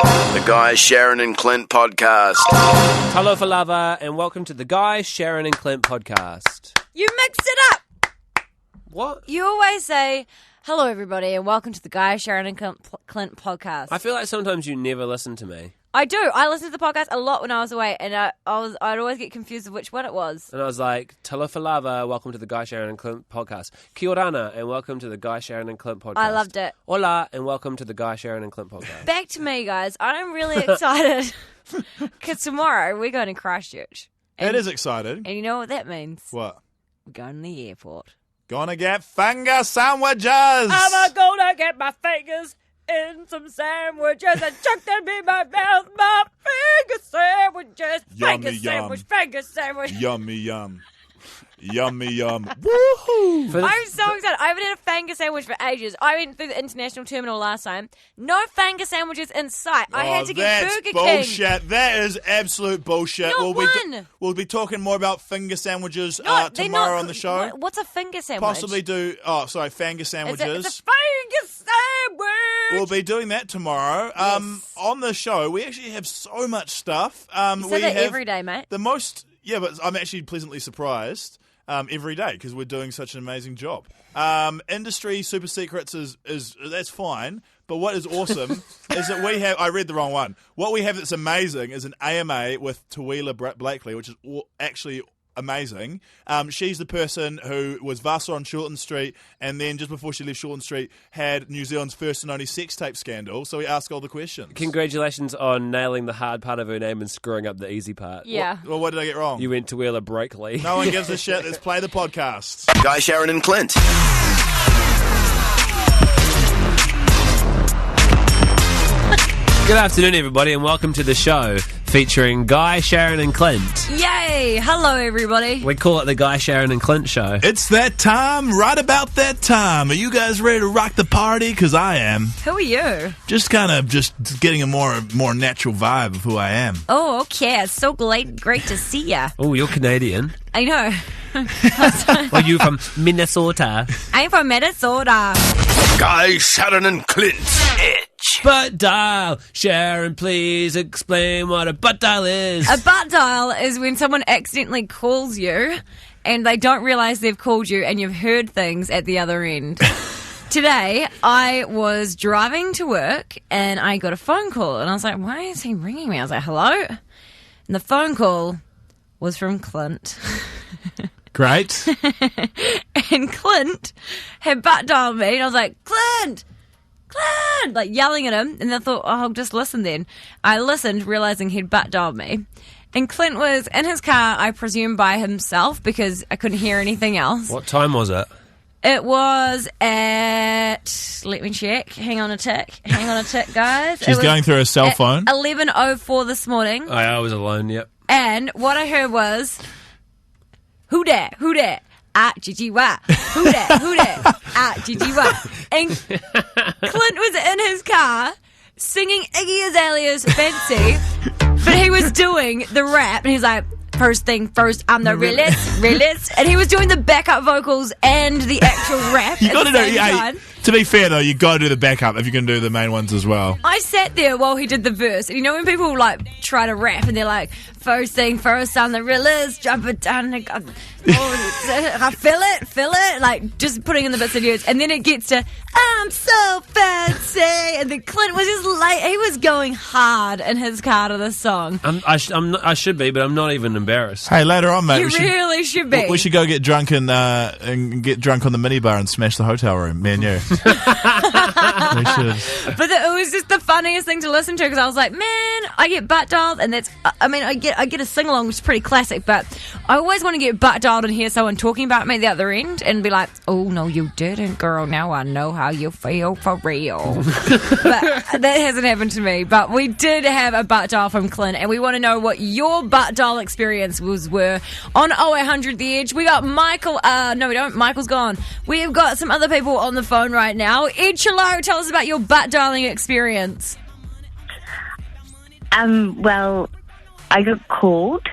The Guy, Sharyn and Clint podcast. Hello for lover, and welcome to the Guy, Sharyn and Clint podcast. You mixed it up! What? You always say, hello everybody, and welcome to the Guy, Sharyn and Clint podcast. I feel like sometimes you never listen to me. I do. I listened to the podcast a lot when I was away, and I'd always get confused of which one it was. And I was like, Teuila Blakely, welcome to the Guy, Sharyn and Clint podcast. Kia ora, and welcome to the Guy, Sharyn and Clint podcast. I loved it. Hola, and welcome to the Guy, Sharyn and Clint podcast. Back to me, guys. I'm really excited because tomorrow we're going to Christchurch. It is exciting. And you know what that means? What? We're going to the airport. Gonna get finger sandwiches! I'm gonna get my fingers in some sandwiches and chuck them in my mouth. My finger sandwiches. Yummy, Finger sandwich. Yummy, yum. Yummy, yum. Woohoo! I'm so excited. I haven't had a finger sandwich for ages. I went through the international terminal last time. No finger sandwiches in sight. I had to get Burger bullshit. King. That is absolute bullshit. Not one. We'll be talking more about finger sandwiches No, tomorrow on the show. What's a finger sandwich? Possibly do... Oh, sorry, finger sandwiches. It's a finger sandwich. We'll be doing that tomorrow. Yes. On the show, we actually have so much stuff. You say that every day, mate. The most... Yeah, but I'm actually pleasantly surprised every day because we're doing such an amazing job. Industry super secrets is that's fine, but what is awesome is that we have... I read the wrong one. What we have that's amazing is an AMA with Teuila Blakely, which is actually amazing. She's the person who was Vasa on Shorten Street, and then just before she left Shorten Street, had New Zealand's first and only sex tape scandal. So we ask all the questions. Congratulations on nailing the hard part of her name and screwing up the easy part. Yeah. Well, what did I get wrong? You went Teuila Blakely. No one gives a shit. Let's play the podcast. Guy, Sharyn and Clint. Good afternoon, everybody, and welcome to the show featuring Guy, Sharyn and Clint. Yay! Hello, everybody. We call it the Guy, Sharyn and Clint show. It's that time, right about that time. Are you guys ready to rock the party? Because I am. Who are you? Just getting a more natural vibe of who I am. Oh, okay. It's so great to see ya. Oh, you're Canadian. I know. Are you from Minnesota? I'm from Minnesota. Guy, Sharyn and Clint. Itch. Butt dial. Sharyn, please explain what a butt dial is. A butt dial is when someone accidentally calls you and they don't realise they've called you and you've heard things at the other end. Today, I was driving to work and I got a phone call and I was like, why is he ringing me? I was like, hello? And the phone call was from Clint. Great. And Clint had butt dialed me and I was like, Clint! Like yelling at him, and I thought, oh, I'll just listen then. I listened, realising he'd butt dialed me. And Clint was in his car, I presume by himself, because I couldn't hear anything else. What time was it? It was at... Let me check. Hang on a tick, guys. She's going through her cell phone. 11:04 this morning. I was alone, yep. And what I heard was, who dat? Ah, GGY. Who dat? Ah, GGY. And Clint was in his car singing Iggy Azalea's Fancy, but he was doing the rap, and he's like, first thing first, I'm the realest. And he was doing the backup vocals and the actual rap You at got the to same do. time. To be fair though, you got to do the backup if you can do the main ones as well. I sat there while he did the verse, and you know when people like try to rap and they're like, first thing first, I'm the realest, jump it down, I feel it, like just putting in the bits of words, and then it gets to, I'm so fancy, and then Clint was just like, he was going hard in his car to this song. I should be, but I'm not even embarrassed. Hey, later on, mate, You really should be. we should go get drunk and get drunk on the minibar and smash the hotel room, me and you. We should. But it was just the funniest thing to listen to, because I was like, man, I get butt dialed, and that's, I mean, I get a sing along, which is pretty classic, but I always want to get butt dialed and hear someone talking about me at the other end and be like, oh no you didn't, girl, now I know how you feel for real. But that hasn't happened to me. But we did have a butt dial from Clint, and we want to know what your butt dial experiences were on 0800 The Edge. We got Michael, no we don't, Michael's gone. We've got some other people on the phone right now. Ed, hello, tell us about your butt dialing experience. Well, I got called,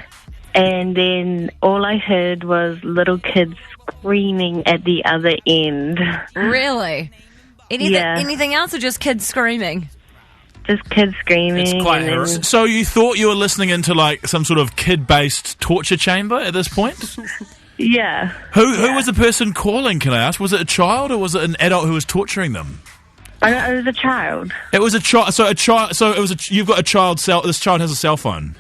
and then all I heard was little kids screaming at the other end. Really? Yeah. Anything else, or just kids screaming? just kids screaming. It's quite and then- horrific. So you thought you were listening into like some sort of kid-based torture chamber at this point? Yeah. Who was the person calling? Can I ask? Was it a child or was it an adult who was torturing them? I was a child. It was a child. So it was. You've got a child. This child has a cell phone.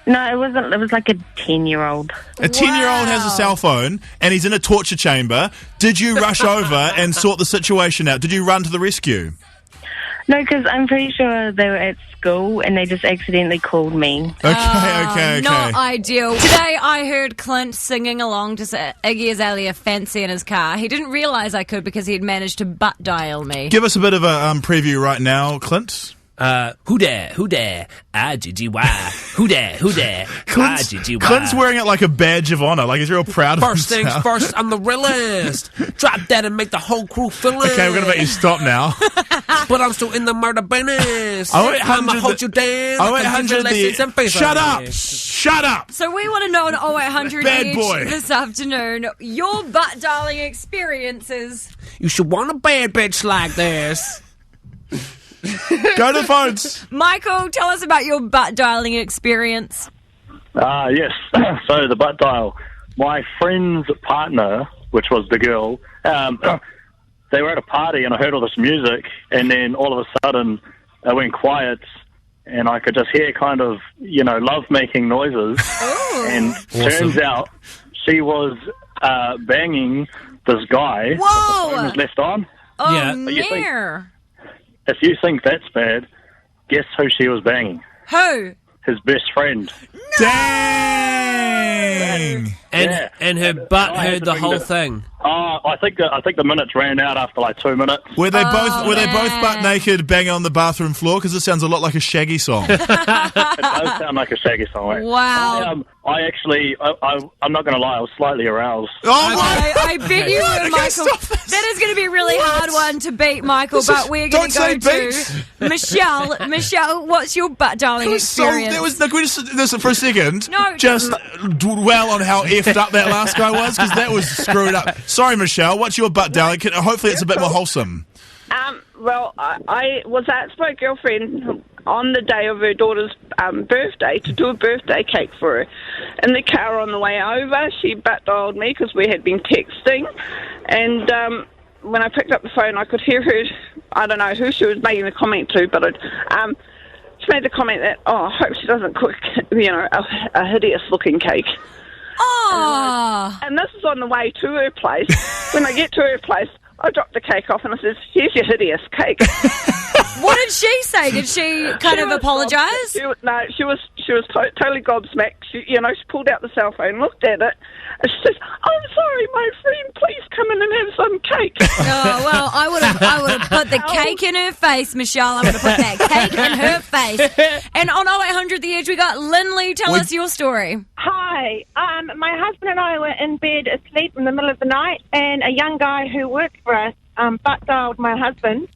No, it wasn't. It was like a 10-year-old. A 10-year-old has a cell phone and he's in a torture chamber. Did you rush over and sort the situation out? Did you run to the rescue? No, because I'm pretty sure they were at school and they just accidentally called me. Okay. Not ideal. Today I heard Clint singing along to Iggy Azalea Fancy in his car. He didn't realise I could because he'd managed to butt dial me. Give us a bit of a preview right now, Clint. Who there? I-G-G-Y. Who there? I-G-G-Y. Clint's wearing it like a badge of honour. Like he's real proud of First things himself. first, I'm the realest. Drop that and make the whole crew feel it. Okay, we're going to make you stop now. But I'm still in the murder business. Oh, wait, I'ma 100 hold you down. Oh, like a 800 lessons and face Shut up! on. Shut up! So we want to know on 0800 Bad each boy. this afternoon your butt dialing experiences. You should want a bad bitch like this. Go to the phones. Michael, tell us about your butt dialing experience. Yes. So the butt dial. My friend's partner, which was the girl, they were at a party and I heard all this music and then all of a sudden it went quiet and I could just hear kind of, love-making noises. And turns out she was banging this guy. Whoa! The phone was left on. Oh, Yeah. you think- near. If you think that's bad, guess who she was banging? Who? His best friend. Dang! And her butt I had heard to the bring whole the- thing. I think the minutes ran out after like 2 minutes. Were they both man. butt naked, banging on the bathroom floor? Because it sounds a lot like a Shaggy song. It does sound like a Shaggy song. Right? Wow. I'm not going to lie, I was slightly aroused. Oh my! I bet you were, Okay, Michael. stop this. That is going to be a really hard one to beat, Michael, but we're going don't to say go to Michelle. Michelle, what's your butt dialing experience? Can we just do this for a second? No. Just dwell on how effed up that last guy was, because that was screwed up. Sorry, Michelle. What's your butt dialing? Hopefully it's a bit more wholesome. Well, I was asked by a girlfriend on the day of her daughter's birthday to do a birthday cake for her. In the car on the way over, she butt dialed me because we had been texting. And when I picked up the phone, I could hear her. I don't know who she was making the comment to, but she made the comment that, I hope she doesn't cook, a hideous-looking cake. Oh. And this is on the way to her place. When I get to her place, I dropped the cake off and I says, "Here's your hideous cake." What did she say? Did she kind of apologise? She was totally gobsmacked. She pulled out the cell phone, looked at it, and she says, "I'm sorry, my friend. Please come in and have some cake." Oh, well, I would have put the cake in her face, Michelle. I would have put that cake in her face. And on 0800 The Edge, we got Lindley. Tell us your story. Hi. My husband and I were in bed asleep in the middle of the night, and a young guy who worked for us butt dialed my husband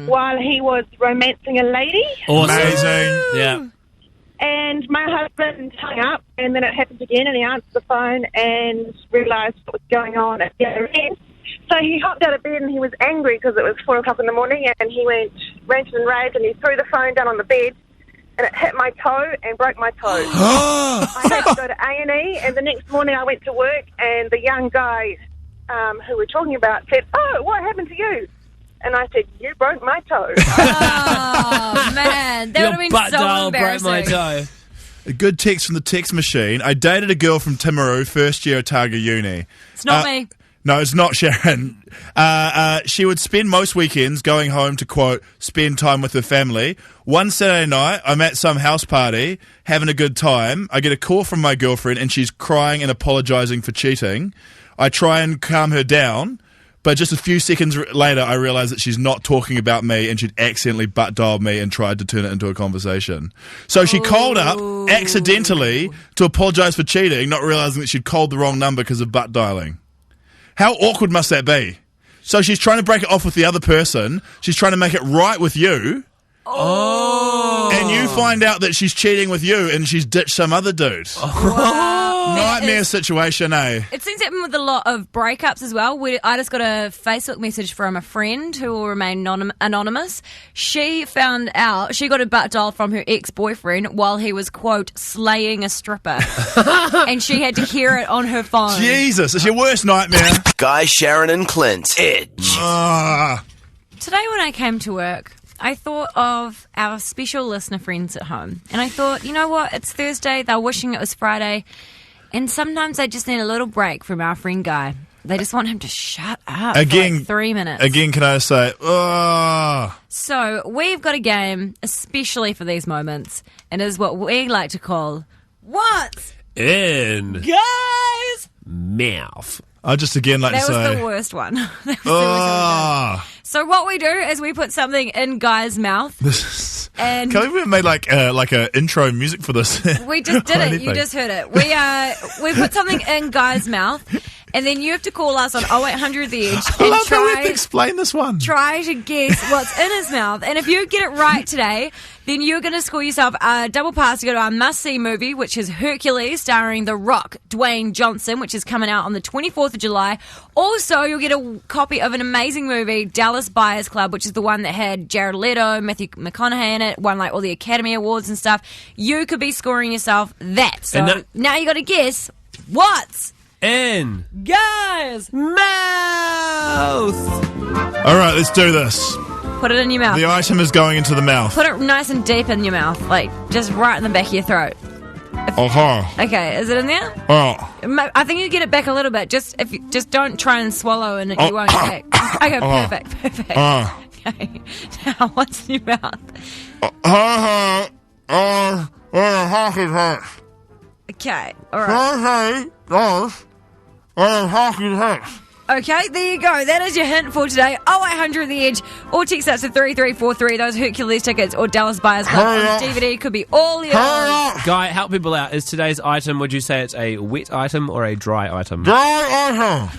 while he was romancing a lady. Awesome. Amazing. Yeah. And my husband hung up, and then it happened again, and he answered the phone and realised what was going on at the other end. So he hopped out of bed and he was angry because it was 4 o'clock in the morning, and he went ranted and raved, and he threw the phone down on the bed, and it hit my toe and broke my toe. I had to go to A&E, and the next morning I went to work, and the young guy who we're talking about said, "Oh, what happened to you?" And I said, "You broke my toe." Oh, man. That would have been butt so dial broke embarrassing. my toe. A good text from the text machine. I dated a girl from Timaru, first year Otago Uni. It's not me. No, it's not Sharyn. She would spend most weekends going home to, quote, spend time with her family. One Saturday night, I'm at some house party, having a good time. I get a call from my girlfriend, and she's crying and apologising for cheating. I try and calm her down, but just a few seconds later, I realise that she's not talking about me, and she'd accidentally butt dialed me and tried to turn it into a conversation. So she called up accidentally to apologise for cheating, not realising that she'd called the wrong number because of butt dialing. How awkward must that be? So she's trying to break it off with the other person. She's trying to make it right with you. Oh. And you find out that she's cheating with you and she's ditched some other dude. Wow. Nightmare situation, eh? It seems to happen with a lot of breakups as well. I just got a Facebook message from a friend who will remain anonymous. She found out she got a butt dial from her ex-boyfriend while he was, quote, slaying a stripper. And she had to hear it on her phone. Jesus, it's your worst nightmare. Guy, Sharyn, and Clint. Itch. Today when I came to work, I thought of our special listener friends at home. And I thought, you know what? It's Thursday. They're wishing it was Friday. And sometimes they just need a little break from our friend Guy. They just want him to shut up for like 3 minutes. Again, can I say, So we've got a game especially for these moments. And it is what we like to call What's In Guy's Mouth. I just again like That to was say... the worst one. That was the worst one. So what we do is we put something in Guy's mouth. And Can we have made like a intro music for this? we just did it. You just heard it. We put something in Guy's mouth, and then you have to call us on 0800 The Edge I and love how we have to explain this one. try to guess what's in his mouth. And if you get it right today, then you're going to score yourself a double pass to go to our must-see movie, which is Hercules, starring The Rock, Dwayne Johnson, which is coming out on the 24th of July. Also, you'll get a copy of an amazing movie, Dallas Buyers Club, which is the one that had Jared Leto, Matthew McConaughey in it, won like all the Academy Awards and stuff. You could be scoring yourself that. So now you got to guess what's In Guy's mouth. All right, let's do this. Put it in your mouth. The item is going into the mouth. Put it nice and deep in your mouth, like just right in the back of your throat. Okay, is it in there? I think you get it back a little bit. Just don't try and swallow and you won't get back. Okay, perfect. Okay, now what's in your mouth? Okay, all right. Okay, there you go. That is your hint for today. 0800 The Edge, or text us to 3343. Those Hercules tickets or Dallas Buyers Club on DVD could be all yours. Guy, help people out. Is today's item, would you say it's a wet item or a dry item? Dry item.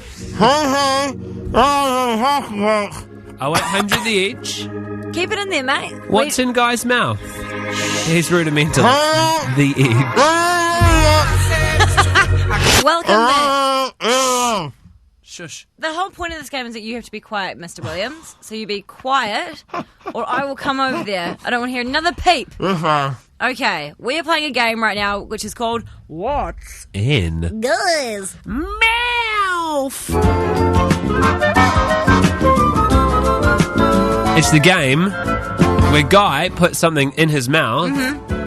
0800 The Edge. Keep it in there, mate. What's in Guy's mouth? He's rudimental. The Edge. Welcome back. Shush. The whole point of this game is that you have to be quiet, Mr. Williams. So you be quiet, or I will come over there. I don't want to hear another peep. Okay, we are playing a game right now, which is called What's In Guy's Mouth. It's the game where Guy puts something in his mouth,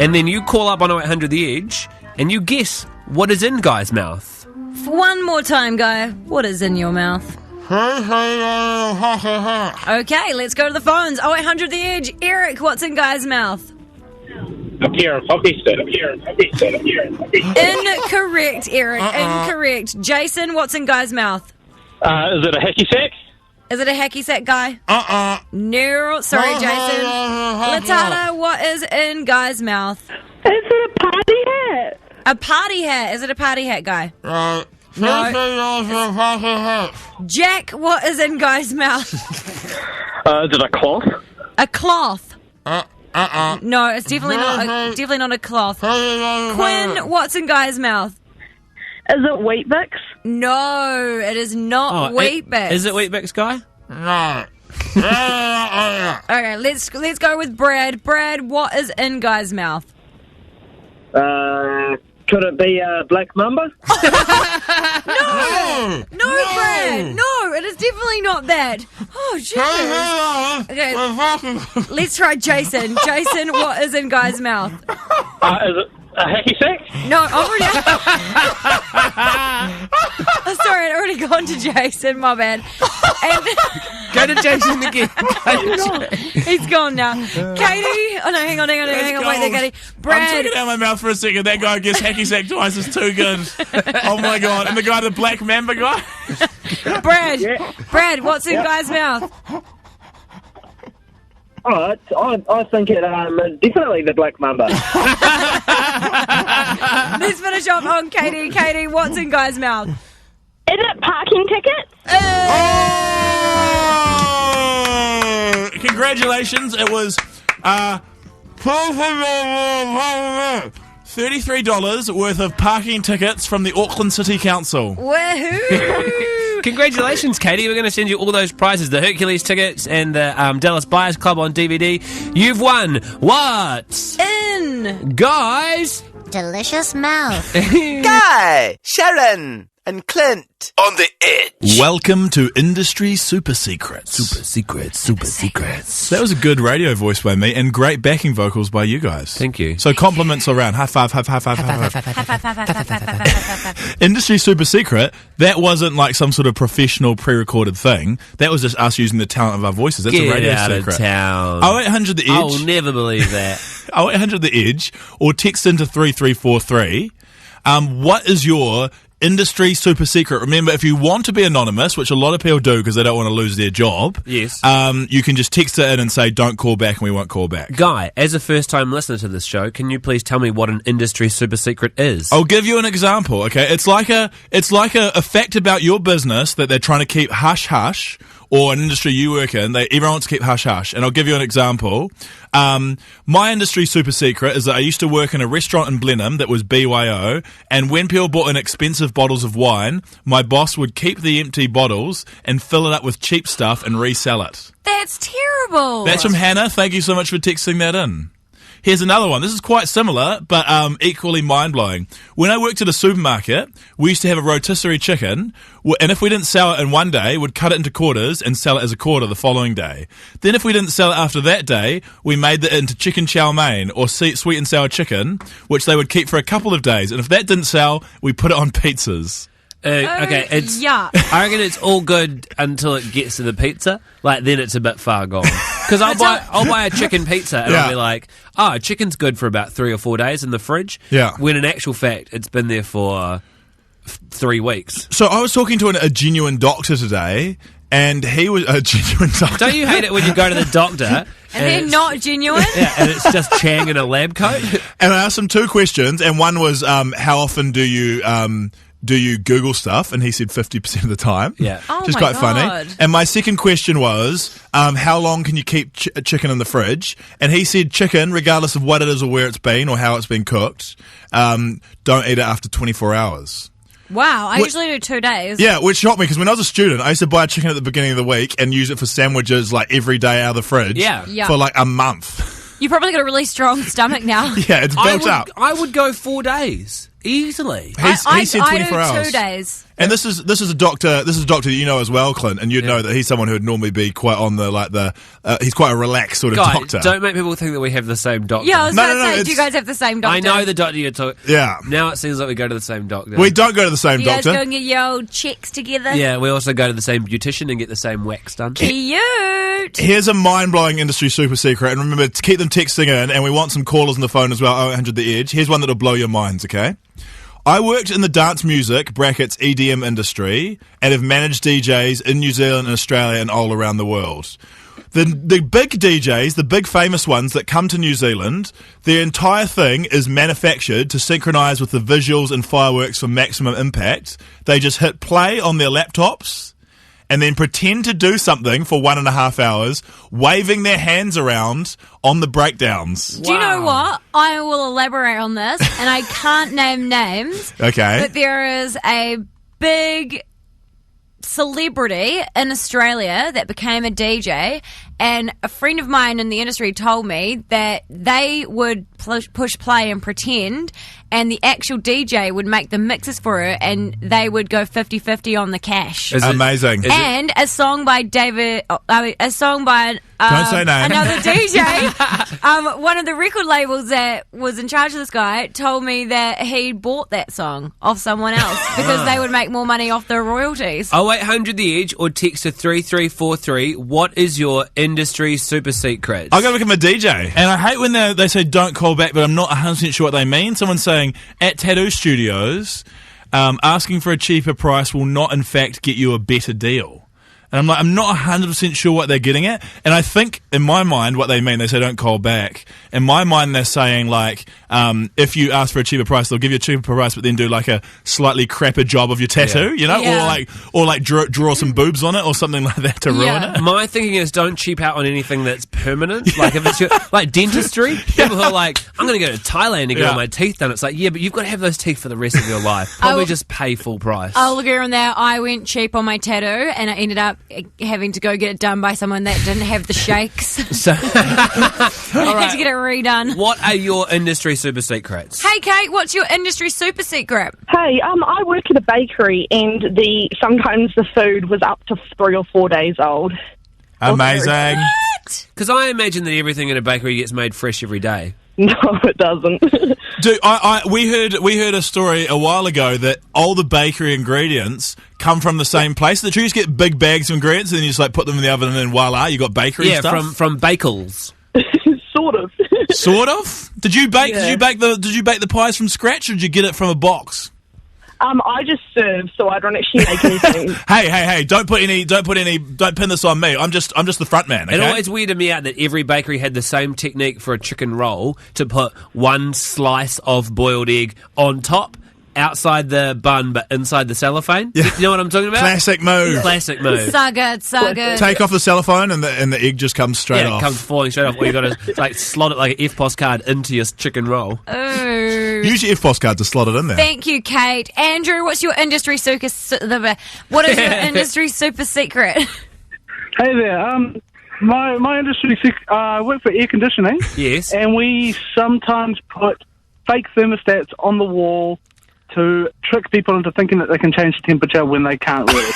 and then you call up on 0800 The Edge, and you guess what is in Guy's mouth. For one more time, Guy, what is in your mouth? Okay, let's go to the phones. 0800 The Edge. Eric, what's in Guy's mouth? A pair of hockey sticks. Incorrect, Eric. Incorrect. Jason, what's in Guy's mouth? Is it a hacky sack? Is it a hacky sack, Guy? No, sorry, Jason. Latana, what is in Guy's mouth? Is it a party hat? A party hat. Is it a party hat, Guy? No. Jack, what is in Guy's mouth? Is it a cloth? A cloth. No, it's definitely not a cloth. Quinn, what's in Guy's mouth? Is it Weet-Bix? No, it is not Weet-Bix. Is it Weet-Bix, Guy? No. Okay, let's go with Brad. Brad, what is in Guy's mouth? Could it be a black mamba? No, Brad. No, it is definitely not that. Oh, jeez. Okay, let's try Jason. Jason, what is in Guy's mouth? Is it a hacky sack? No, I'm already... Oh, sorry, I'd already gone to Jason, my bad. And... Go to Jason again. He's gone now. Katie... Oh, no, hang on, wait there, Katie. Brad... I'm taking it out of my mouth for a second. That guy gets hacky sack twice. It's too good. Oh, my God. And the guy, the black mamba guy? Brad, what's in Guy's mouth? Oh, I think it definitely the black mamba. Let's finish off on Katie. Katie, what's in Guy's mouth? Is it parking tickets? Oh! $33 worth of parking tickets from the Auckland City Council. Woohoo! Congratulations, Katie. We're going to send you all those prizes, the Hercules tickets and the Dallas Buyers Club on DVD. You've won What's In Guys? Delicious mouth. Guy, Sharyn, and Clint on the edge. Welcome to Industry Super Secrets. Super secrets. That was a good radio voice by me and great backing vocals by you guys. Thank you. So compliments around. High five, high five, high five, high five. Industry Super Secret, that wasn't like some sort of professional pre-recorded thing. That was just us using the talent of our voices. That's Get a radio out secret. of town. 0800 The Edge. I'll never believe that. 0800 The Edge or text into 3343. What is your industry super secret? Remember, if you want to be anonymous, which a lot of people do because they don't want to lose their job, Yes. you can just text it in and say, don't call back, and we won't call back. Guy, as a first-time listener to this show, can you please tell me what an industry super secret is? I'll give you an example, okay? It's like a fact about your business that they're trying to keep hush-hush, or an industry you work in, everyone wants to keep hush-hush. And I'll give you an example. My industry super secret is that I used to work in a restaurant in Blenheim that was BYO, and when people bought in expensive bottles of wine, my boss would keep the empty bottles and fill it up with cheap stuff and resell it. That's terrible. That's from Hannah. Thank you so much for texting that in. Here's another one. This is quite similar, but equally mind-blowing. When I worked at a supermarket, we used to have a rotisserie chicken, and if we didn't sell it in one day, we'd cut it into quarters and sell it as a quarter the following day. Then if we didn't sell it after that day, we made it into chicken chow mein, or sweet and sour chicken, which they would keep for a couple of days. And if that didn't sell, we put it on pizzas. Okay, it's yuck. I reckon it's all good until it gets to the pizza. Like then it's a bit far gone. Because I'll buy a chicken pizza and I'll be like, chicken's good for about 3 or 4 days in the fridge. Yeah. When in actual fact it's been there for 3 weeks. So I was talking to a genuine doctor today, and he was a genuine doctor. Don't you hate it when you go to the doctor And they're it's- not genuine? Yeah, and it's just Chang in a lab coat. And I asked him 2 questions, and one was, how often do you Google stuff? And he said 50% of the time. Yeah. Oh Which is my quite God. funny. And my second question was, how long can you keep chicken in the fridge? And he said chicken, regardless of what it is or where it's been or how it's been cooked, don't eat it after 24 hours. Wow, I usually do 2 days. Yeah, which shocked me because when I was a student, I used to buy chicken at the beginning of the week and use it for sandwiches like every day out of the fridge Yeah. for like a month. You probably got a really strong stomach now. Yeah, it's built up. I would go 4 days easily. He said 24 I do hours. 2 days. And this is a doctor. This is a doctor that you know as well, Clint, and you'd know that he's someone who would normally be quite on the he's quite a relaxed sort of Guy, doctor. don't make people think that we have the same doctor. Yeah, I was No, about no, to say, no, do you guys have the same doctor? I know the doctor you're talking. Yeah. Now it seems like we go to the same doctor. We don't go to the same You guys doctor. go and get your old checks together? Yeah, we also go to the same beautician and get the same wax done. Cute. Here's a mind-blowing industry super secret, and remember to keep them texting in, and we want some callers on the phone as well. 0800 The Edge. Here's one that'll blow your minds. Okay. I worked in the dance music brackets EDM industry and have managed DJs in New Zealand and Australia and all around the world. The big DJs, the big famous ones that come to New Zealand, their entire thing is manufactured to synchronise with the visuals and fireworks for maximum impact. They just hit play on their laptops and then pretend to do something for 1.5 hours, waving their hands around on the breakdowns. Do you know what? I will elaborate on this, and I can't name names. Okay. But there is a big celebrity in Australia that became a DJ, and a friend of mine in the industry told me that they would push play and pretend, and the actual DJ would make the mixes for her, and they would go 50-50 on the cash. Amazing. And a song by a song by Don't say name. another DJ. One of the record labels that was in charge of this guy told me that he bought that song off someone else because they would make more money off the royalties. 0800 The Edge or text to 3343. What is your industry super secret? I gotta become a DJ. And I hate when they say don't call back, but I'm not 100% sure what they mean. Someone's saying, at tattoo studios, asking for a cheaper price will not in fact get you a better deal. And I'm like, I'm not 100% sure what they're getting at. And I think, in my mind, what they mean, they say don't call back. In my mind, they're saying, like, if you ask for a cheaper price, they'll give you a cheaper price, but then do, like, a slightly crapper job of your tattoo, you know? Yeah. Or draw some boobs on it or something like that to ruin it. My thinking is don't cheap out on anything that's permanent. Like, if it's like dentistry, people who are like, I'm going to go to Thailand to get all my teeth done. It's like, yeah, but you've got to have those teeth for the rest of your life. Probably just pay full price. I'll agree on that. I went cheap on my tattoo and I ended up having to go get it done by someone that didn't have the shakes. So, I had to get it redone. what are your industry super secrets? Hey, Kate, what's your industry super secret? Hey, I work at a bakery, and sometimes the food was up to 3 or 4 days old. Amazing. Because I imagine that everything in a bakery gets made fresh every day. No, it doesn't. Dude, we heard a story a while ago that all the bakery ingredients come from the same place. That you just get big bags of ingredients and then you just like put them in the oven and then voila, you got bakery stuff. Yeah, from Bakels. Sort of. Sort of. Did you bake? Yeah. Did you bake the pies from scratch, or did you get it from a box? I just serve, so I don't actually make anything. Hey! Don't pin this on me. I'm just the front man. Okay? It always weirded me out that every bakery had the same technique for a chicken roll to put one slice of boiled egg on top, outside the bun, but inside the cellophane. Yeah. You know what I'm talking about? Classic move. Classic move. So good. Take off the cellophane and the egg just comes straight off. It comes falling straight off. Or you got to like slot it like an FPOS card into your chicken roll. Ooh. Use your FPOS card to slot it in there. Thank you, Kate. Andrew, what's your industry super secret? Hey there. My industry, I work for air conditioning. Yes. And we sometimes put fake thermostats on the wall to trick people into thinking that they can change the temperature when they can't really.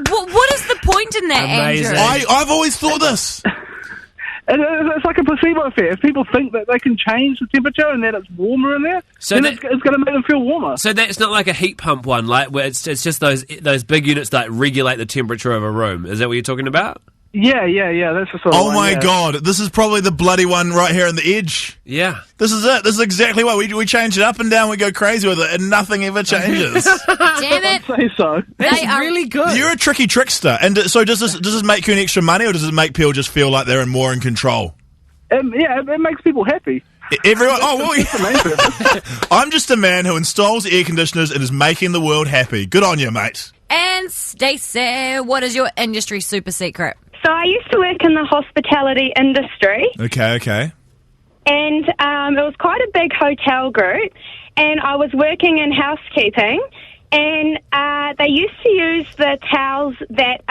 What is the point in that, Amazing. Andrew? I've always thought this. It's like a placebo effect. If people think that they can change the temperature and that it's warmer in there, then it's going to make them feel warmer. So that's not like a heat pump one, like where it's just those big units that regulate the temperature of a room. Is that what you're talking about? Yeah. That's the sort of one, my God, this is probably the bloody one right here on the edge. Yeah. This is it. This is exactly what we change it up and down. We go crazy with it, and nothing ever changes. Damn it! I'd say so. That's really good. You're a tricky trickster. And so does this make you an extra money, or does it make people just feel like they're more in control? It makes people happy. Everyone. I'm just a man who installs air conditioners and is making the world happy. Good on you, mate. And Stacey, what is your industry super secret? So I used to work in the hospitality industry. Okay. And it was quite a big hotel group, and I was working in housekeeping, and they used to use the towels that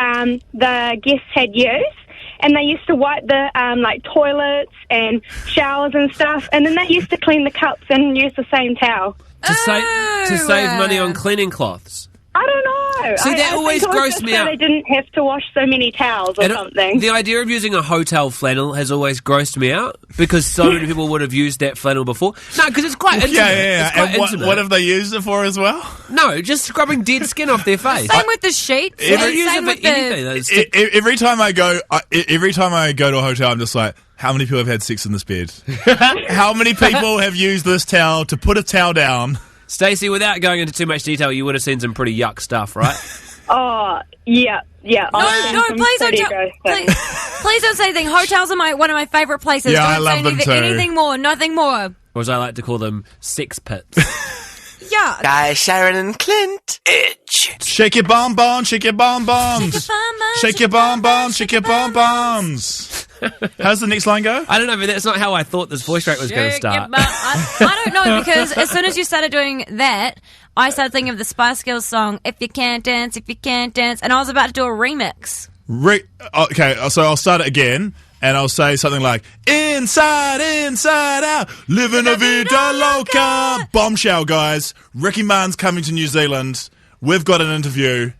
the guests had used, and they used to wipe the like toilets and showers and stuff, and then they used to clean the cups and use the same towel. To save money on cleaning cloths. I don't know. See, that always grossed me out. They didn't have to wash so many towels or something. The idea of using a hotel flannel has always grossed me out because so many people would have used that flannel before. No, because it's quite intimate. Yeah. It's quite And intimate. what have they used it for as well? No, just scrubbing dead skin off their face. Same with the sheets. They use it for anything. Every time I go to a hotel, I'm just like, how many people have had sex in this bed? How many people have used this towel to put a towel down? Stacey, without going into too much detail, you would have seen some pretty yuck stuff, right? Oh, yeah. No, please don't say anything. Hotels are one of my favourite places. Yeah, don't I love them too. Anything more, nothing more. Or as I like to call them, sex pits. Yuck. Guys, Sharyn and Clint. Itch. Shake your bonbons, shake your bonbons. Shake your bonbons, shake your bonbons. How's the next line go? I don't know, but that's not how I thought this voice track was going to start. I don't know, because as soon as you started doing that, I started thinking of the Spice Girls song, If You Can't Dance, and I was about to do a remix. Okay, so I'll start it again, and I'll say something like, inside out, living a vida loca. Bombshell, guys. Ricky Martin's coming to New Zealand. We've got an interview.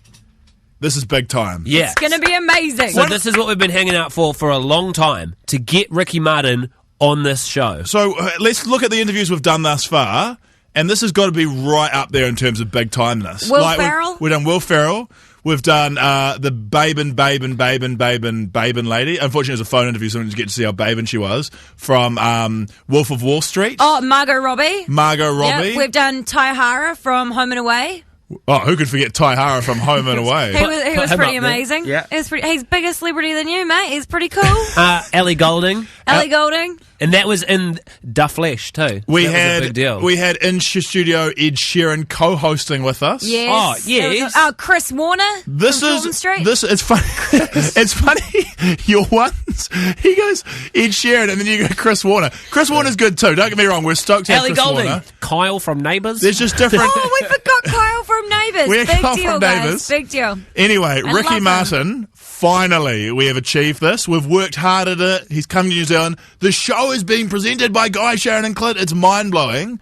This is big time. Yeah. It's going to be amazing. So this is what we've been hanging out for a long time, to get Ricky Martin on this show. So let's look at the interviews we've done thus far, and this has got to be right up there in terms of big timeness. Will Ferrell? We've done Will Ferrell. We've done the Babin lady. Unfortunately, it was a phone interview, so we didn't get to see how Babin she was, from Wolf of Wall Street. Oh, Margot Robbie. Margot Robbie. Yep. We've done Taihara from Home and Away. Oh, who could forget Taihara from Home and Away? He was him pretty up there. amazing. Yeah. He's bigger celebrity than you, mate. He's pretty cool. Ellie Goulding. Ellie Goulding. And that was in Da Flesh too. We that had was a big deal. we had in studio Ed Sheeran co-hosting with us. Yes. Oh, yes. Chris Warner. This from is Fulton Street. it's funny. It's funny. Your ones. He goes Ed Sheeran, and then you go Chris Warner. Chris Warner's good too. Don't get me wrong. We're stoked to have Ellie Chris Goulding. Warner. Kyle from Neighbours. There's just different. Oh, we forgot Kyle from Neighbours. We had Big Kyle deal, from guys. Neighbours. Big deal. Anyway, I Ricky love him. Martin. Finally, we have achieved this. We've worked hard at it. He's come to New Zealand. The show is being presented by Guy, Sharyn and Clint. It's mind-blowing.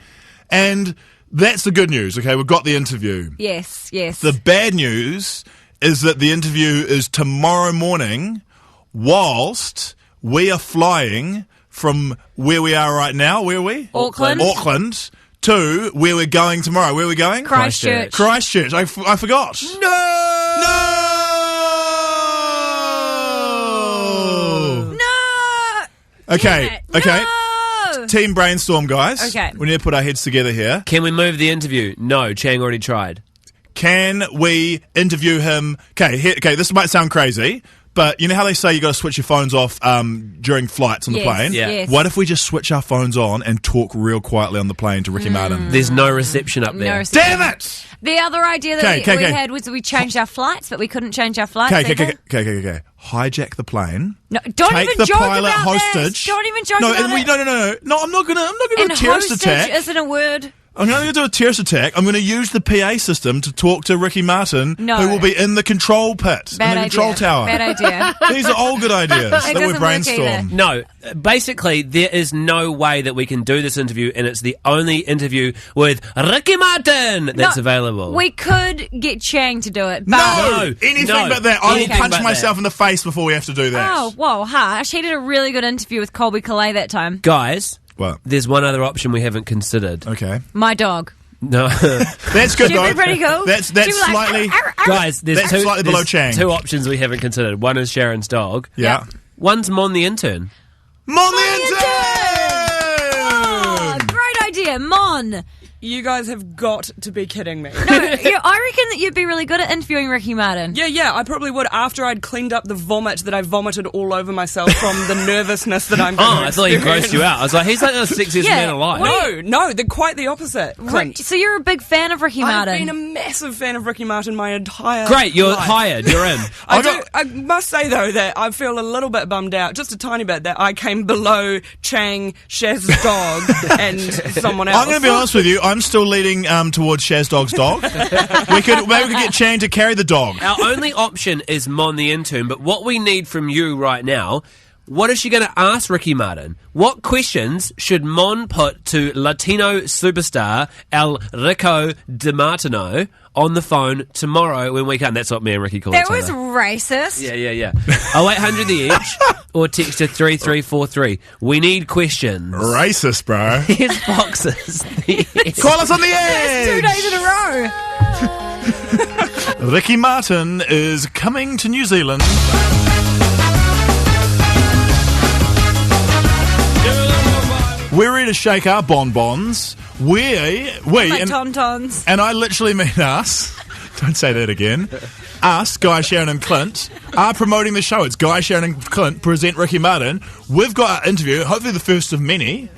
And that's the good news, okay? We've got the interview. Yes. The bad news is that the interview is tomorrow morning whilst we are flying from where we are right now. Where are we? Auckland. Auckland to where we're going tomorrow. Where are we going? Christchurch. Christchurch. I forgot. No! Okay. Damn it. Okay. No! Team brainstorm, guys. Okay. We need to put our heads together here. Can we move the interview? No, Chang already tried. Can we interview him? Okay, this might sound crazy, but you know how they say you got to switch your phones off during flights on the Yes, plane? Yeah. yes. What if we just switch our phones on and talk real quietly on the plane to Ricky Martin? There's no reception up there. No reception. Damn it! The other idea that we Okay. had was we changed our flights, but we couldn't change our flights. Okay. either. Hijack the plane. No, don't Take even the joke pilot about hostage. this. Don't even joke No, about and we, it. no. I'm not gonna do And a terrorist hostage attack. isn't a word. I'm not going to do a terrorist attack. I'm going to use the PA system to talk to Ricky Martin, No. who will be in the control pit, Bad in the control idea. tower. Bad idea. These are all good ideas that we doesn't work brainstorm. No, basically, there is no way that we can do this interview, and it's the only interview with Ricky Martin that's No, available. We could get Chang to do it. But No, anything no, but that. I will anything punch but myself that. in the face before we have to do that. Oh, whoa, harsh. He did a really good interview with Colby Calais that time. Guys, What? there's one other option we haven't considered. Okay, My dog. No. that's good She'd though. be pretty cool. That's She'd be like, slightly. "Arr, arr, arr." Guys, there's That's slightly below Chang. two options we haven't considered. One is Sharon's dog. Yeah. One's Mon the intern. Mon the Oh, intern! great idea. Mon. You guys have got to be kidding me. No, I reckon that you'd be really good at interviewing Ricky Martin. Yeah, I probably would after I'd cleaned up the vomit that I vomited all over myself from the nervousness that I'm Oh, going to I thought he experience. grossed you out. I was like, he's like the sexiest Yeah, man alive. No, they're quite the opposite, Clint. So you're a big fan of Ricky I've Martin. been a massive fan of Ricky Martin my entire Great, you're life. hired. You're in. I must say, though, that I feel a little bit bummed out, just a tiny bit, that I came below Chang, Shaz's dog, and someone else. I'm going to be honest with you. I'm still leading towards Shaz Dog's dog. Maybe we could get Chang to carry the dog. Our only option is Mon the intern, but what we need from you right now, what is she going to ask Ricky Martin? What questions should Mon put to Latino superstar El Rico DiMartino on the phone tomorrow when we can? That's what me and Ricky call That each was other. racist. Yeah. 0800 The Edge or text to 3343. We need questions. Racist, bro. Here's Foxes. Call us on the That's 2 edge. days in a row. Ricky Martin is coming to New Zealand. We're ready to shake our bonbons. We Like and, tauntauns. and I literally mean us. Don't say that again. Us, Guy, Sharyn and Clint, are promoting the show. It's Guy, Sharyn and Clint present Ricky Martin. We've got our interview, hopefully the first of many,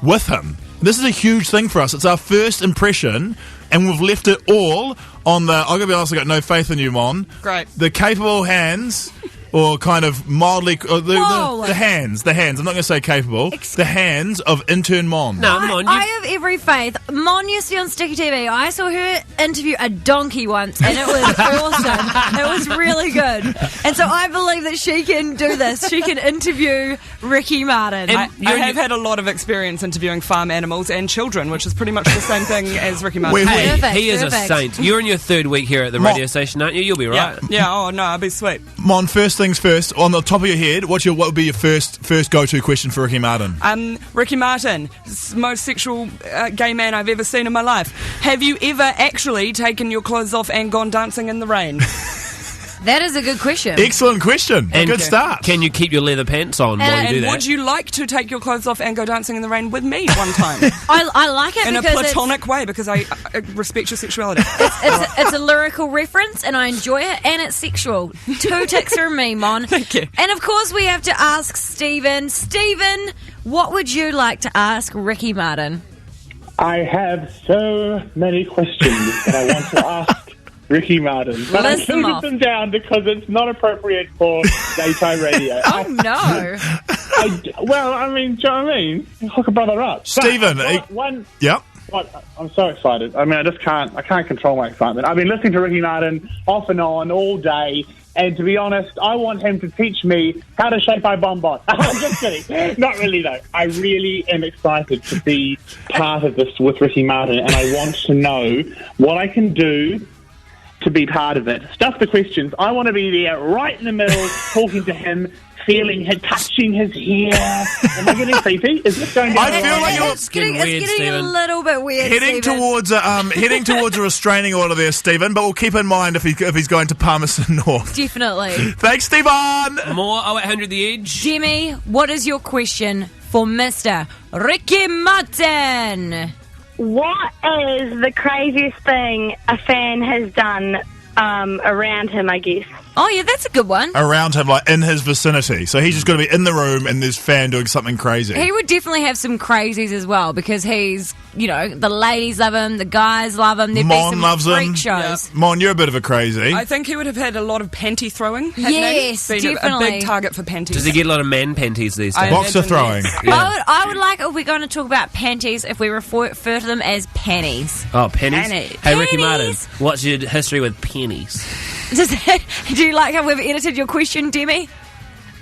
with him. This is a huge thing for us. It's our first impression, and we've left it all on the... I'm going to be honest, I've got no faith in you, Mon. Great. The capable hands... Or kind of mildly... Whoa. the hands. I'm not going to say capable. The hands of intern Mon. No, Mon, I have every faith. Mon used to be on Sticky TV. I saw her interview a donkey once, and it was awesome. It was really good. And so I believe that she can do this. She can interview Ricky Martin. I have had a lot of experience interviewing farm animals and children, which is pretty much the same thing as Ricky Martin. Hey, Perfect, he is a perfect. saint. You're in your third week here at the radio station, aren't you? You'll be right. Yeah, oh no, I'll be sweet. Mon, first things first, on the top of your head, what would be your first go-to question for Ricky Martin? Ricky Martin, most sexual gay man I've ever seen in my life. Have you ever actually taken your clothes off and gone dancing in the rain? That is a good question. Excellent question. And Good start. Can you keep your leather pants on while you do And that? would you like to take your clothes off and go dancing in the rain with me one time? I like it In a because platonic way, because I respect your sexuality. it's a lyrical reference and I enjoy it, and it's sexual. 2 ticks from me, Mon. Thank you. And of course we have to ask Stephen. Stephen, what would you like to ask Ricky Martin? I have so many questions that I want to ask Ricky Martin, but I List them filtered off. them down because it's not appropriate for daytime radio. Oh no. Well, I mean, do you know what I mean? Hook a brother up. Stephen, Yep. I'm so excited. I mean, I can't control my excitement. I've been listening to Ricky Martin off and on all day, and to be honest, I want him to teach me how to shape my bonbon. I'm just kidding. Not really, though. I really am excited to be part of this with Ricky Martin, and I want to know what I can do to be part of it. Stuff the questions. I want to be there right in the middle, talking to him, feeling him, touching his hair. Am I getting creepy? Is this going down? I feel like you're It's getting weird, a Stephen. little bit weird. heading Stephen. towards a restraining order there, Stephen. But we'll keep in mind if he's going to Palmerston North. Definitely. Thanks, Stephen. More 0800 The Edge. Jimmy, what is your question for Mr. Ricky Martin? What is the craziest thing a fan has done around him, I guess? Oh, yeah, that's a good one. Around him, like in his vicinity. So he's just going to be in the room and there's fan doing something crazy. He would definitely have some crazies as well because he's, the ladies love him, the guys love him. There'd be Mon some loves freak him. shows. Mon, you're a bit of a crazy. I think he would have had a lot of panty throwing. hadn't he? Yes, Been a definitely. big target for panties. Does he get a lot of man panties these I days? Boxer imagine throwing. yes. I would like, if we're going to talk about panties, if we refer to them as panties. Oh, pennies? Pennies. Hey, Ricky Pennies. Martin, what's your history with pennies? Do you like how we've edited your question, Demi?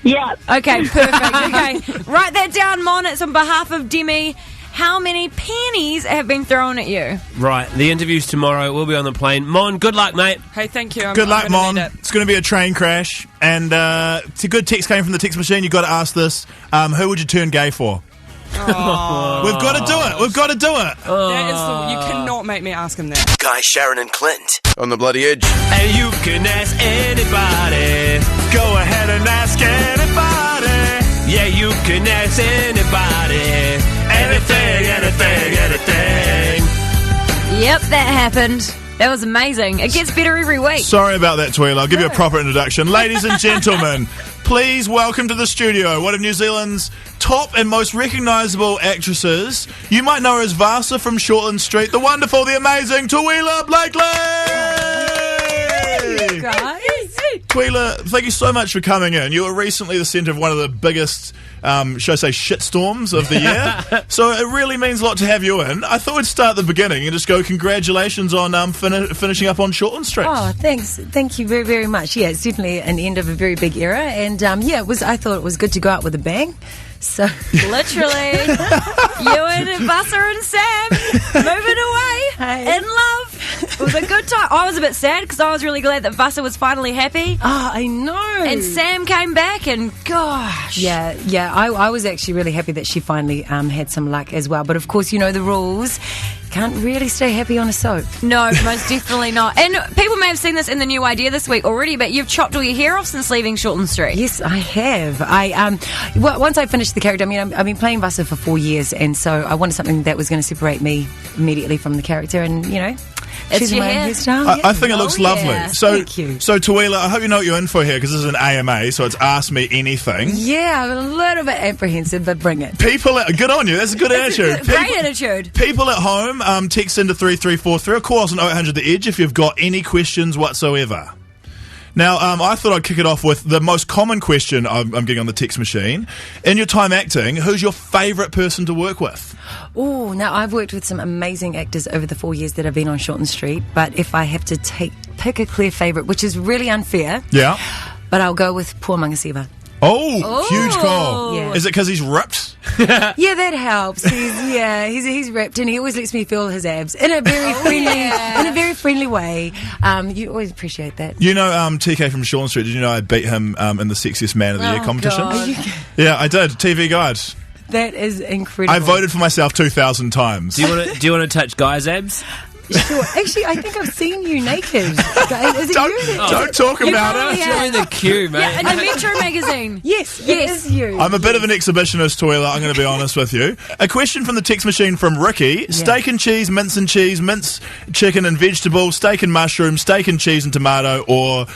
Yeah. Okay, perfect. Okay, write that down, Mon. It's on behalf of Demi. How many pennies have been thrown at you? Right, the interview's tomorrow. We'll be on the plane. Mon, good luck, mate. Hey, thank you. Good luck, I'm gonna Mon. need it. It's going to be a train crash. And it's a good text came from the text machine. You've got to ask this. Who would you turn gay for? We've got to do it. We've got to do it. That is you cannot make me ask him that. Guy, Sharyn and Clint on the Bloody Edge. And you can ask anybody. Go ahead and ask anybody. Yeah, you can ask anybody. Anything. Yep, that happened. That was amazing. It gets better every week. Sorry about that, Teuila. I'll give you a proper introduction. Ladies and gentlemen, please welcome to the studio one of New Zealand's top and most recognisable actresses. You might know her as Vasa from Shortland Street, the wonderful, the amazing Teuila Blakely! Guys. Teuila, thank you so much for coming in. You were recently the centre of one of the biggest, shall I say, shitstorms of the year. So it really means a lot to have you in. I thought we'd start at the beginning and just go congratulations on finishing up on Shortland Street. Oh, thanks. Thank you very, very much. Yeah, it's definitely an end of a very big era. And I thought it was good to go out with a bang. So Literally. You and Vasa and Sam moving away in love. It was a good time. I was a bit sad because I was really glad that Vasa was finally happy. Oh, I know. And Sam came back and gosh. Yeah. I was actually really happy that she finally had some luck as well. But of course, you know the rules. Can't really stay happy on a soap. No, most definitely not. And people may have seen this in the new idea this week already, but you've chopped all your hair off since leaving Shortland Street. Yes, I have. Once I finished the character, I've been playing Vasa for 4 years, and so I wanted something that was going to separate me immediately from the character, and It's choosing your my own hair. hairstyle. I think it looks lovely. yeah. So, Thank you. So Teuila, I hope you know what you're in for here because this is an AMA, so it's Ask Me Anything. Yeah, I'm a little bit apprehensive, but bring it. Good on you. That's a good attitude. Great attitude. People at home, text into 3343. Of course, on 0800 The Edge if you've got any questions whatsoever. Now, I thought I'd kick it off with the most common question I'm getting on the text machine. In your time acting, who's your favourite person to work with? Oh, now I've worked with some amazing actors over the 4 years that I've been on Shortland Street, but if I have to pick a clear favourite, which is really unfair, Yeah. but I'll go with Paul Mangasiva. Oh, huge call. Yeah. Is it because he's ripped? Yeah, that helps. He's ripped, and he always lets me feel his abs in a very friendly way. You always appreciate that. You know TK from Shortland Street, did you know I beat him in the Sexiest Man of the Year competition? God. Yeah, I did. TV Guide. That is incredible. I voted for myself 2,000 times. Do you want to touch Guy's abs? Sure. Actually, I think I've seen you naked. Is it you? Don't talk about it. Join the queue, mate. Yeah, in the Metro magazine. Yes, it is you. I'm a bit of an exhibitionist, Teuila, I'm going to be honest with you. A question from the text machine from Ricky. Steak and cheese, mince, chicken and vegetable, steak and mushroom, steak and cheese and tomato, or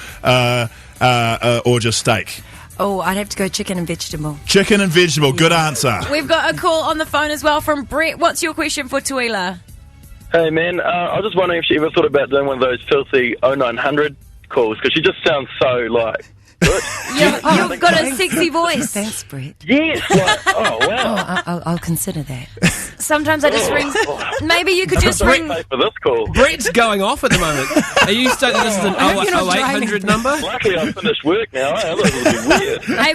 just steak? Oh, I'd have to go chicken and vegetable. Chicken and vegetable, good answer. We've got a call on the phone as well from Brett. What's your question for Teuila? Hey, man, I was just wondering if she ever thought about doing one of those filthy 0900 calls, because she just sounds so, like, good. You've got a sexy voice. Thanks, Brett. Yes, like, oh, wow. Oh, I'll consider that. Sometimes I just ring. Maybe you could just ring. Pay for this call. Brett's going off at the moment. Are you saying this is an 0800 number? Luckily, I've finished work now. I thought it would be weird. Hey,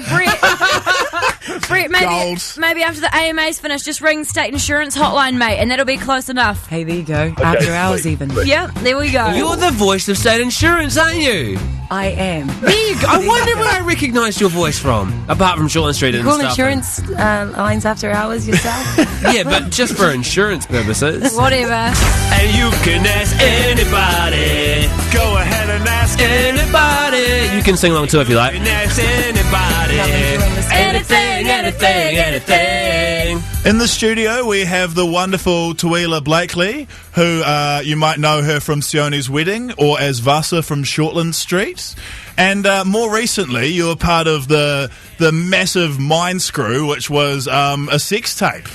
Brett, maybe after the AMA's finished, just ring State Insurance Hotline, mate, and that'll be close enough. Hey, there you go. After hours, even. Yeah, there we go. You're the voice of State Insurance, aren't you? I am. There you go. I wonder where I recognised your voice from, apart from Shortland Street and Call stuff. insurance lines after hours yourself? Yeah, but just for insurance purposes. Whatever. And you can ask anybody. Go ahead and ask anybody. You can sing along too if you like. You can ask anybody. Anything. In the studio, we have the wonderful Teuila Blakely, who you might know her from Sione's Wedding or as Vasa from Shortland Street. And more recently, you were part of the massive Mind Screw, which was a sex tape.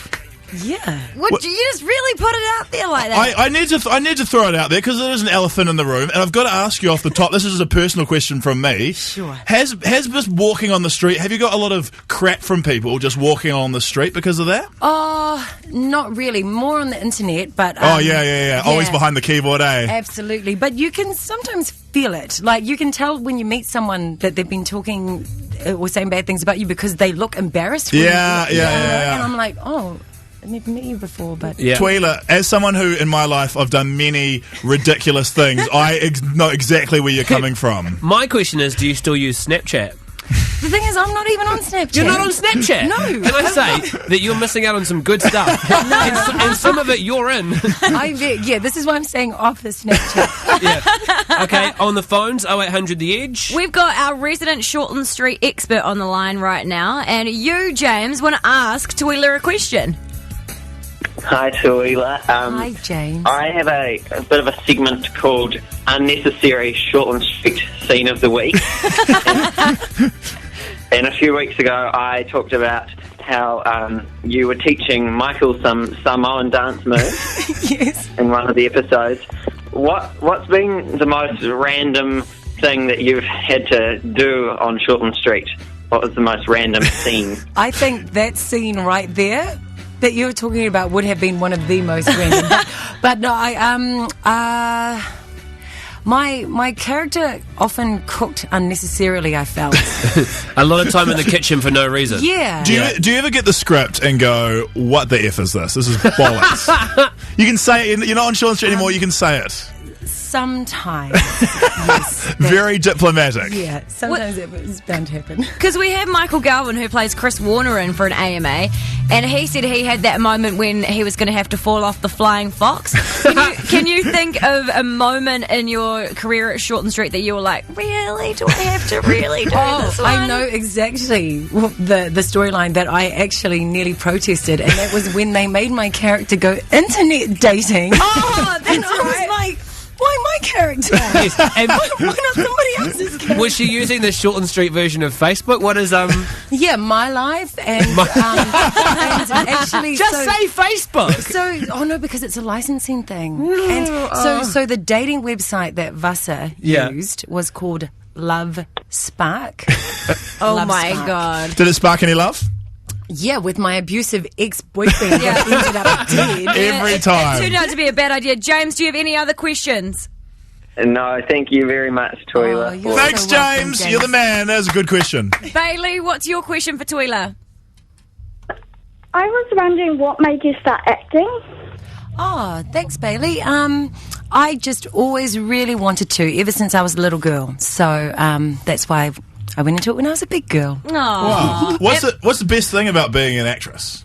Yeah. What? You just really put it out there like that? I need to throw it out there because there is an elephant in the room, and I've got to ask you off the top. This is a personal question from me. Sure. Has just walking on the street? Have you got a lot of crap from people just walking on the street because of that? Oh, not really. More on the internet, but yeah. Always behind the keyboard, eh? Absolutely. But you can sometimes feel it. Like you can tell when you meet someone that they've been talking or saying bad things about you because they look embarrassed. Yeah. And I'm like, oh. I've never met you before, but... Yeah. Teuila, as someone who, in my life, I've done many ridiculous things, I know exactly where you're coming from. My question is, do you still use Snapchat? The thing is, I'm not even on Snapchat. You're not on Snapchat? No. Can I say that you're missing out on some good stuff? and some of it you're in. This is why I'm saying off the Snapchat. Yeah. Okay, on the phones, 0800 The Edge. We've got our resident Shortland Street expert on the line right now, and you, James, want to ask Teuila a question. Hi, Teuila. Hi, James. I have a bit of a segment called Unnecessary Shortland Street Scene of the Week. and a few weeks ago, I talked about how you were teaching Michael some Samoan dance moves yes. in one of the episodes. What's been the most random thing that you've had to do on Shortland Street? What was the most random scene? I think that scene right there that you were talking about would have been one of the most random. but no, my character often cooked unnecessarily, I felt. A lot of time in the kitchen for no reason. Yeah. Do you ever get the script and go, what the F is this? This is bollocks. You can say it. You're not on Shortland Street anymore. You can say it. Sometimes. Yes. Very diplomatic. Yeah, sometimes it's bound to happen. Because we have Michael Galvin, who plays Chris Warner, in for an AMA, and he said he had that moment when he was going to have to fall off the flying fox. Can you think of a moment in your career at Shortland Street that you were like, really? Do I have to really do this one? I know exactly the storyline that I actually nearly protested, and that was when they made my character go internet dating. Oh, that's and I was like, why my character? Yes, and why not somebody else's character? Was she using the Shortland Street version of Facebook? What is Yeah, My Life and actually just say Facebook. So no, because it's a licensing thing. And so the dating website that Vasa used was called Love Spark. Oh my God! Did it spark any love? Yeah, with my abusive ex-boyfriend that ended up dead. Every time. It turned out to be a bad idea. James, do you have any other questions? No, thank you very much, Teuila. Thanks, James. You're the man. That was a good question. Bailey, what's your question for Teuila? I was wondering what made you start acting? Oh, thanks, Bailey. I just always really wanted to, ever since I was a little girl. So that's why I went into it when I was a big girl. Wow. What's the best thing about being an actress?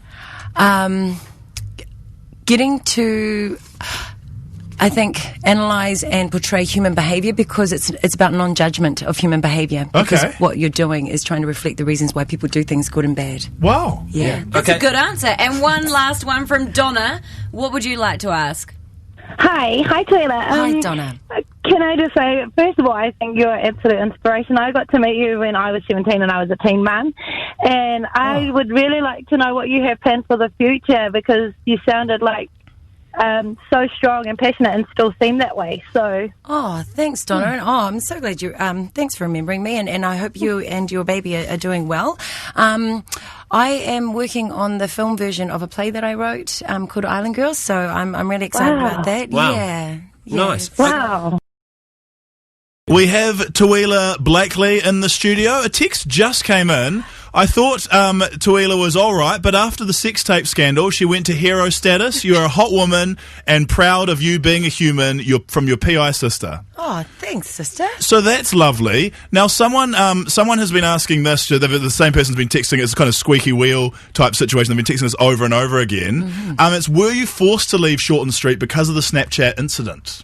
Getting to I think, analyse and portray human behaviour because it's about non-judgment of human behaviour. Because Okay. what you're doing is trying to reflect the reasons why people do things good and bad. Wow. Yeah. That's a good answer. And one last one from Donna. What would you like to ask? Hi, Teuila. Hi, Donna. Can I just say, first of all, I think you're an absolute inspiration. I got to meet you when I was 17 and I was a teen mum. And I would really like to know what you have planned for the future because you sounded like so strong and passionate and still seem that way. So, Oh, thanks, Donna. And I'm so glad you. Thanks for remembering me, and I hope you and your baby are doing well. I am working on the film version of a play that I wrote called Island Girls, so I'm really excited about that. Wow. Yeah. Nice. wow. We have Teuila Blakely in the studio. A text just came in. I thought Teuila was all right, but after the sex tape scandal, she went to hero status. You're a hot woman and proud of you being a human. You're from your PI sister. Oh, thanks, sister. So that's lovely. Now, someone has been asking this. The same person's been texting. It's a kind of squeaky wheel type situation. They've been texting this over and over again. It's were you forced to leave Shorten Street because of the Snapchat incident?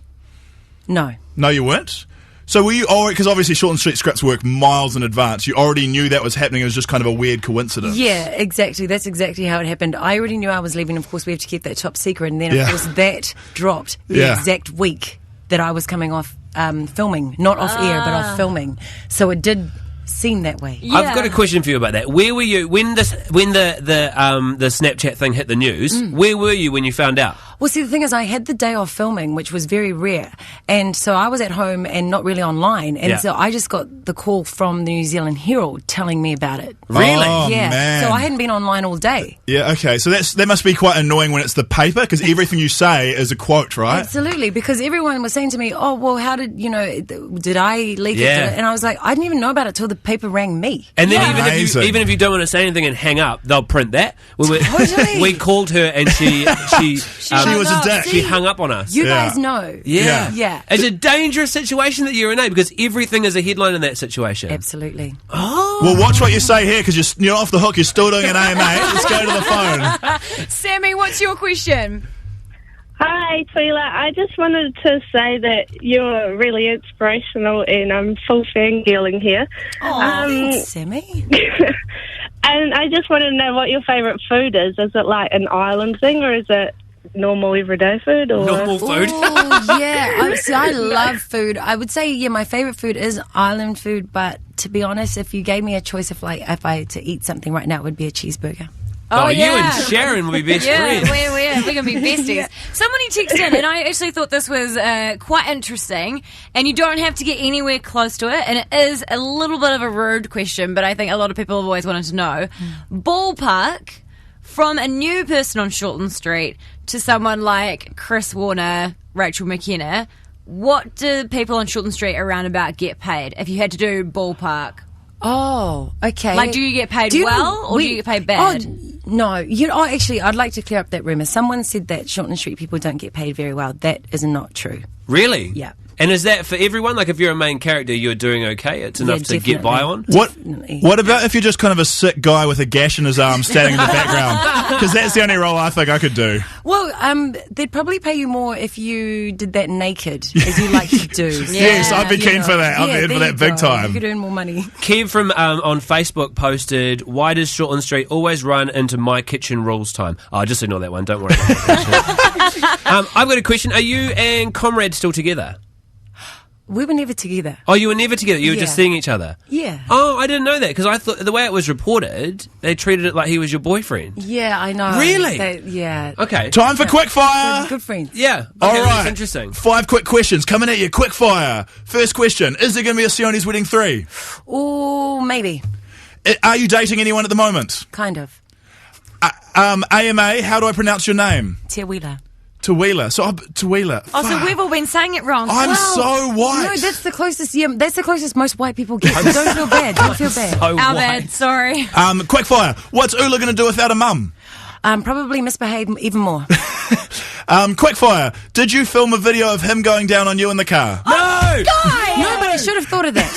No. No, you weren't. So were you already, because obviously Shorten Street scripts work miles in advance, you already knew that was happening, it was just kind of a weird coincidence? Yeah, exactly. That's exactly how it happened. I already knew I was leaving. Of course, we have to keep that top secret. And then, of course, that dropped the exact week that I was coming off filming. Not off air, but off filming. So it did seem that way. Yeah. I've got a question for you about that. Where were you when the Snapchat thing hit the news? Where were you when you found out? Well, see, the thing is, I had the day off filming, which was very rare. And so I was at home and not really online. And so I just got the call from the New Zealand Herald telling me about it. Really? Oh, Yeah. man. So I hadn't been online all day. Yeah, okay. So that must be quite annoying when it's the paper, because everything you say is a quote, right? Absolutely, because everyone was saying to me, oh, well, how did, did I leak it? Yeah. And I was like, I didn't even know about it till the paper rang me. And then Amazing. even if you don't want to say anything and hang up, they'll print that. Totally. We called her and she was a dick. She hung up on us. You guys know. Yeah. Yeah. It's a dangerous situation that you're in, because everything is a headline in that situation. Absolutely. Oh. Well, watch what you say here, because you're off the hook, you're still doing an AMA. Let's go to the phone. Sammy, what's your question? Hi, Teuila. I just wanted to say that you're really inspirational and I'm full fangirling here. Thanks, Sammy. And I just want to know what your favourite food is. Is it like an island thing or is it normal everyday food? Or Normal food. Oh, yeah. I love food. I would say, my favourite food is island food, but to be honest, if you gave me a choice if I had to eat something right now, it would be a cheeseburger. Oh, you yeah. and Sharyn will be best friends. We're going to be besties. Somebody texted in, and I actually thought this was quite interesting, and you don't have to get anywhere close to it, and it is a little bit of a rude question, but I think a lot of people have always wanted to know. Ballpark, from a new person on Shorten Street to someone like Chris Warner, Rachel McKenna, what do people on Shorten Street around about get paid if you had to do ballpark? Oh, okay. Like, do you get paid well or do you get paid bad? Oh, no. Actually, I'd like to clear up that rumour. Someone said that Shorten Street people don't get paid very well. That is not true. Really? Yeah. And is that for everyone? Like, if you're a main character, you're doing okay? It's enough to get by on? What about if you're just kind of a sick guy with a gash in his arm standing in the background? Because that's the only role I think I could do. Well, they'd probably pay you more if you did that naked, as you like to do. Yes, I'd be keen for that. I'd be in for that big time. You could earn more money. Kev from on Facebook posted, why does Shorten Street always run into My Kitchen Rules time? Oh, just ignore that one. Don't worry about that. I've got a question. Are you and Comrade still together? We were never together. Oh, you were never together? You were just seeing each other? Yeah. Oh, I didn't know that, because I thought the way it was reported, they treated it like he was your boyfriend. Yeah, I know. Really? Yeah. Okay. Time for quickfire. Good friends. Yeah. All Okay, right. That's interesting. 5 quick questions coming at you. Quickfire. First question. Is there going to be a Sione's Wedding 3? Oh, maybe. Are you dating anyone at the moment? Kind of. AMA, how do I pronounce your name? Teuila. Teuila. So, Teuila. Oh, so we've all been saying it wrong. I'm so white. No, that's the closest. Yeah, that's the closest most white people get. So don't feel bad. Don't feel bad. So Our bad. Sorry. Quickfire. What's Ula going to do without a mum? Probably misbehave even more. Quickfire. Did you film a video of him going down on you in the car? No! No, but I should have thought of that.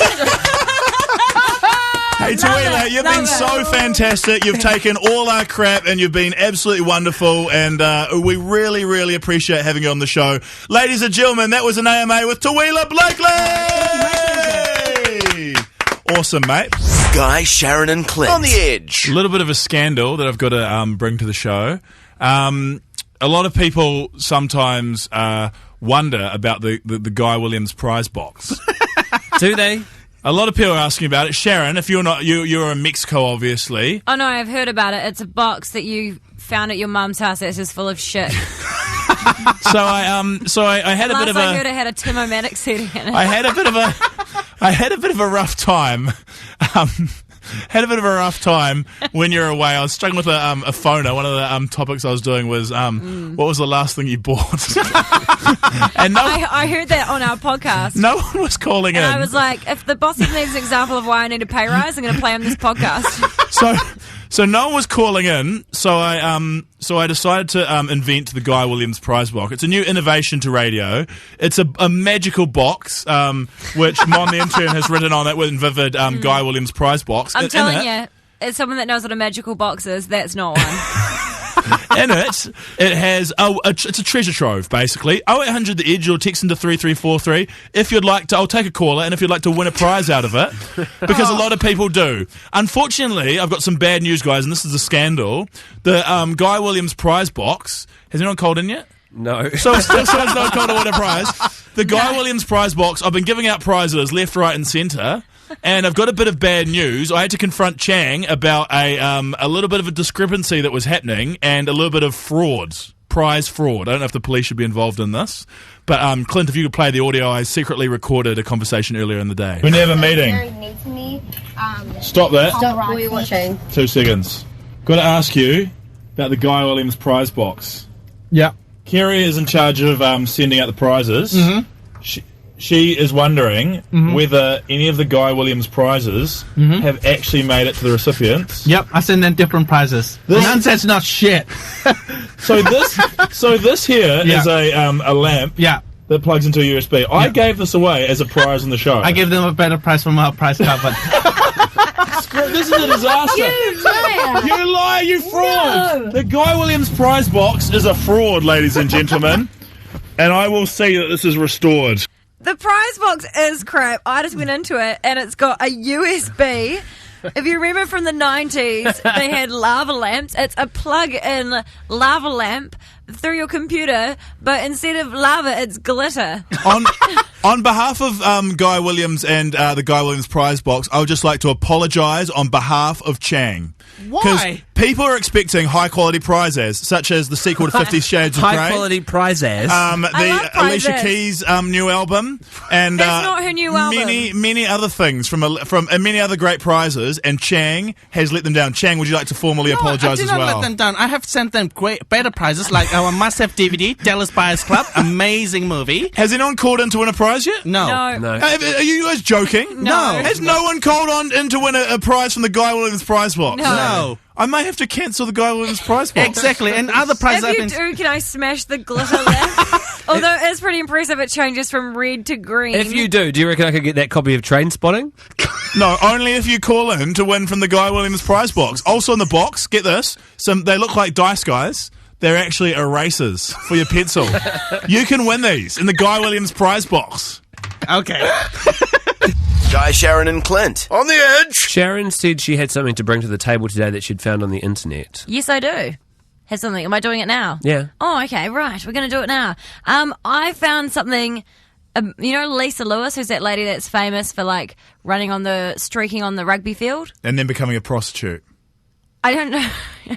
Hey, Teuila, you've been so fantastic. You've taken all our crap and you've been absolutely wonderful. And we really, really appreciate having you on the show. Ladies and gentlemen, that was an AMA with Teuila Blakely. Awesome, mate. Guy, Sharyn and Clint. On the Edge. A little bit of a scandal that I've got to bring to the show. A lot of people sometimes wonder about the Guy Williams prize box. Do they? A lot of people are asking about it. Sharyn, if you're not, you're in Mexico, obviously. Oh no, I've heard about it. It's a box that you found at your mum's house that's just full of shit. So I had a bit of a. I heard it had a Tim-O-Matic setting in it. I had a bit of a rough time. Had a bit of a rough time when you're away. I was struggling with a phoner. One of the topics I was doing was what was the last thing you bought? And I heard that on our podcast. No one was calling in. I was like, if the boss needs an example of why I need a pay rise, I'm going to play on this podcast. So no one was calling in. So I decided to invent the Guy Williams prize box. It's a new innovation to radio. It's a magical box, which Mon the intern has written on it with vivid Guy Williams prize box. I'm telling you, as someone that knows what a magical box is, that's not one. In it has it's a treasure trove basically. 0800 the Edge or text into 3343 if you'd like to. I'll take a caller and if you'd like to win a prize out of it because a lot of people do. Unfortunately, I've got some bad news, guys, and this is a scandal. The Guy Williams prize box, has anyone called in yet? No. So it's not called to win a prize. The Guy Williams prize box. I've been giving out prizes left, right, and centre. And I've got a bit of bad news. I had to confront Chang about a little bit of a discrepancy that was happening and a little bit of fraud, prize fraud. I don't know if the police should be involved in this. But, Clint, if you could play the audio, I secretly recorded a conversation earlier in the day. We have a meeting. Stop that. Stop what are you watching? 2 seconds. Got to ask you about the Guy Williams prize box. Yeah. Kerry is in charge of sending out the prizes. Mm-hmm. She is wondering whether any of the Guy Williams prizes have actually made it to the recipients. Yep, I send them different prizes. None says not shit. So this here is a lamp. Yeah. That plugs into a USB. I gave this away as a prize on the show. I gave them a better price from our prize cover. This is a disaster. You liar! You liar, you fraud! No. The Guy Williams prize box is a fraud, ladies and gentlemen. And I will see that this is restored. The prize box is crap. I just went into it and it's got a USB. If you remember from the 90s, they had lava lamps. It's a plug-in lava lamp through your computer, but instead of lava, it's glitter. On behalf of Guy Williams and the Guy Williams prize box, I would just like to apologise on behalf of Chang. Why? Because people are expecting high-quality prizes, such as the sequel to 50 Shades of Grey. High-quality prizes. The Alicia Keys new album. And That's not her new album. Many other things from many other great prizes, and Chang has let them down. Chang, would you like to formally apologise as well? I did not let them down. I have sent them better prizes, like our must-have DVD, Dallas Buyers Club, amazing movie. Has anyone called in to win a prize yet? No. Are you guys joking? No. Has no one called in to win a prize from the Guy Williams prize box? No. I may have to cancel the Guy Williams prize box. Exactly, and other prizes. If you do, can I smash the glitter lamp? Although it's pretty impressive, it changes from red to green. If you do you reckon I could get that copy of Train Spotting? No, only if you call in to win from the Guy Williams prize box. Also in the box, get this, they look like dice, guys. They're actually erasers for your pencil. You can win these in the Guy Williams prize box. Okay. Guy, Sharyn and Clint. On the Edge. Sharyn said she had something to bring to the table today that she'd found on the internet. Yes, I do. Have something. Am I doing it now? Yeah. Oh, okay, right. We're going to do it now. I found something. You know Lisa Lewis, who's that lady that's famous for like streaking on the rugby field, and then becoming a prostitute. I don't know.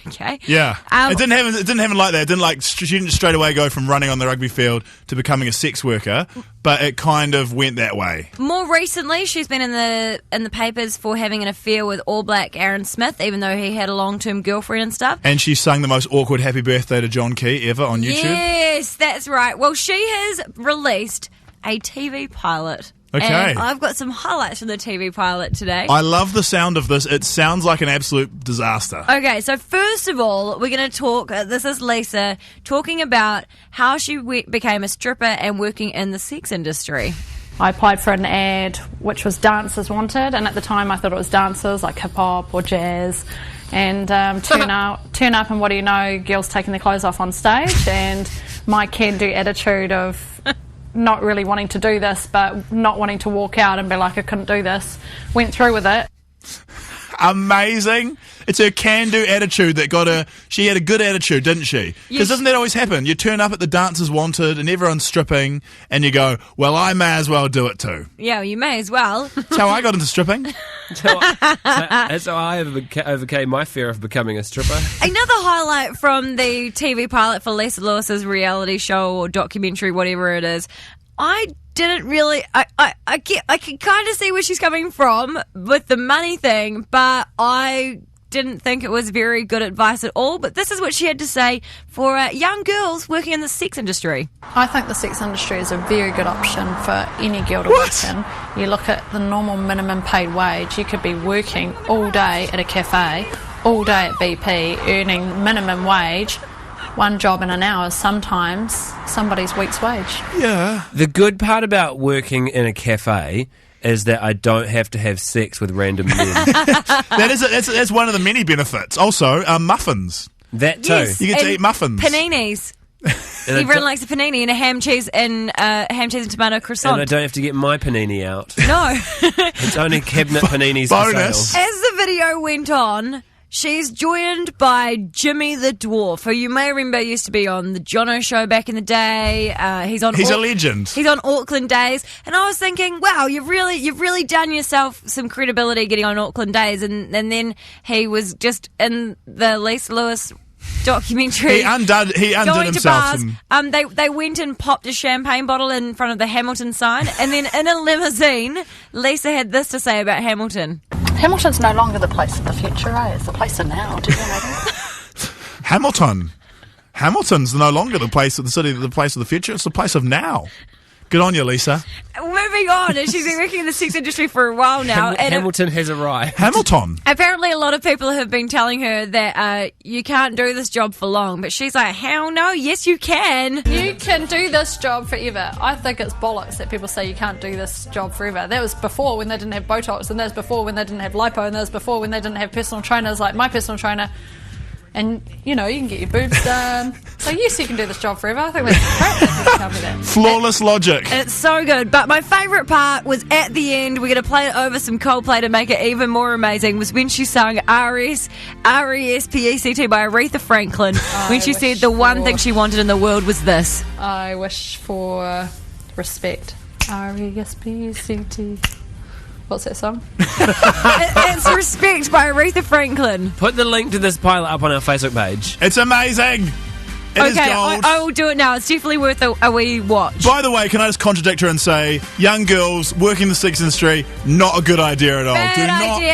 Okay. Yeah. It didn't happen like that. She didn't straight away go from running on the rugby field to becoming a sex worker, but it kind of went that way. More recently, she's been in the papers for having an affair with All Black Aaron Smith, even though he had a long-term girlfriend and stuff. And she sung the most awkward happy birthday to John Key ever on YouTube. Yes, that's right. Well, she has released a TV pilot. Okay. And I've got some highlights from the TV pilot today. I love the sound of this. It sounds like an absolute disaster. Okay, so first of all, we're going to talk, this is Lisa, talking about how she became a stripper and working in the sex industry. I applied for an ad which was Dancers Wanted, and at the time I thought it was dancers, like hip-hop or jazz. And turn up, and what do you know, girls taking their clothes off on stage, and my can-do attitude of not really wanting to do this, but not wanting to walk out and be like, I couldn't do this, went through with it. Amazing. It's her can-do attitude that got her... She had a good attitude, didn't she? Because doesn't that always happen? You turn up at the Dancers Wanted and everyone's stripping and you go, well, I may as well do it too. Yeah, you may as well. That's how I got into stripping. That's how I overcame my fear of becoming a stripper. Another highlight from the TV pilot for Lisa Lewis's reality show or documentary, whatever it is, I didn't really... I can kind of see where she's coming from with the money thing, but I didn't think it was very good advice at all. But this is what she had to say for young girls working in the sex industry. I think the sex industry is a very good option for any girl to work in. You look at the normal minimum paid wage, you could be working all day at a cafe, all day at BP, earning minimum wage. One job in an hour is sometimes somebody's week's wage. Yeah. The good part about working in a cafe is that I don't have to have sex with random men. That's one of the many benefits. Also, muffins. That too. Yes, You get to eat muffins. Paninis. Everyone likes a panini and a ham cheese and tomato croissant. And I don't have to get my panini out. No. It's only cabinet paninis Bonus. for sale. As the video went on, she's joined by Jimmy the Dwarf, who you may remember used to be on the Jono Show back in the day. He's a legend. He's on Auckland Days, and I was thinking, wow, you've really done yourself some credibility getting on Auckland Days, and then he was just in the Lisa Lewis documentary. He undid himself. They went and popped a champagne bottle in front of the Hamilton sign, and then in a limousine, Lisa had this to say about Hamilton. Hamilton's no longer the place of the future, It's the place of now. Did you know that? Hamilton's no longer the place of the city, the place of the future. It's the place of now. Good on you, Lisa. Moving on, and she's been working in the sex industry for a while now. Hamilton has arrived. Hamilton. Apparently, a lot of people have been telling her that you can't do this job for long, but she's like, hell no, yes you can. You can do this job forever. I think it's bollocks that people say you can't do this job forever. That was before when they didn't have Botox, and that was before when they didn't have lipo, and that was before when they didn't have personal trainers like my personal trainer. And, you can get your boobs done. So, yes, you can do this job forever. I think that's crap that people tell me that. Flawless logic. It's so good. But my favourite part was at the end, we're going to play it over some Coldplay to make it even more amazing, was when she sung R-E-S-P-E-C-T by Aretha Franklin, when she said the one thing she wanted in the world was this. I wish for respect. R-E-S-P-E-C-T. What's that song? It's Respect by Aretha Franklin. Put the link to this pilot up on our Facebook page. It's amazing. It is gold. I will do it now. It's definitely worth a wee watch. By the way, can I just contradict her and say, young girls working in the sex industry, not a good idea at all.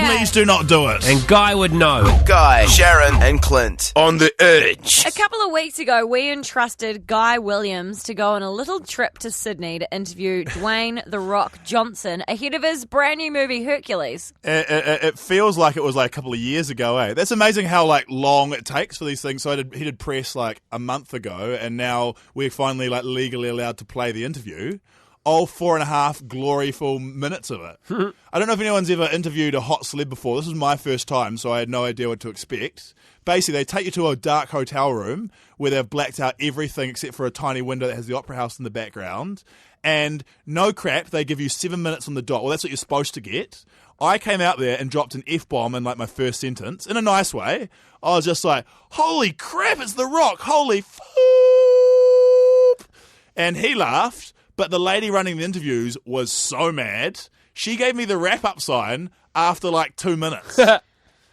Please do not do it. And Guy would know. Guy, Sharyn, and Clint on the Edge. A couple of weeks ago, we entrusted Guy Williams to go on a little trip to Sydney to interview Dwayne "The Rock" Johnson ahead of his brand new movie Hercules. It feels like it was like a couple of years ago, eh? That's amazing how long it takes for these things. So he did press like a month ago, and now we're finally legally allowed to play the interview. All 4.5 gloryful minutes of it. I don't know if anyone's ever interviewed a hot celeb before. This was my first time, so I had no idea what to expect. Basically, they take you to a dark hotel room where they've blacked out everything except for a tiny window that has the Opera House in the background. And no crap, they give you 7 minutes on the dot. Well, that's what you're supposed to get. I came out there and dropped an F-bomb in my first sentence, in a nice way. I was just like, holy crap, it's The Rock, holy foop. And he laughed, but the lady running the interviews was so mad. She gave me the wrap-up sign after 2 minutes.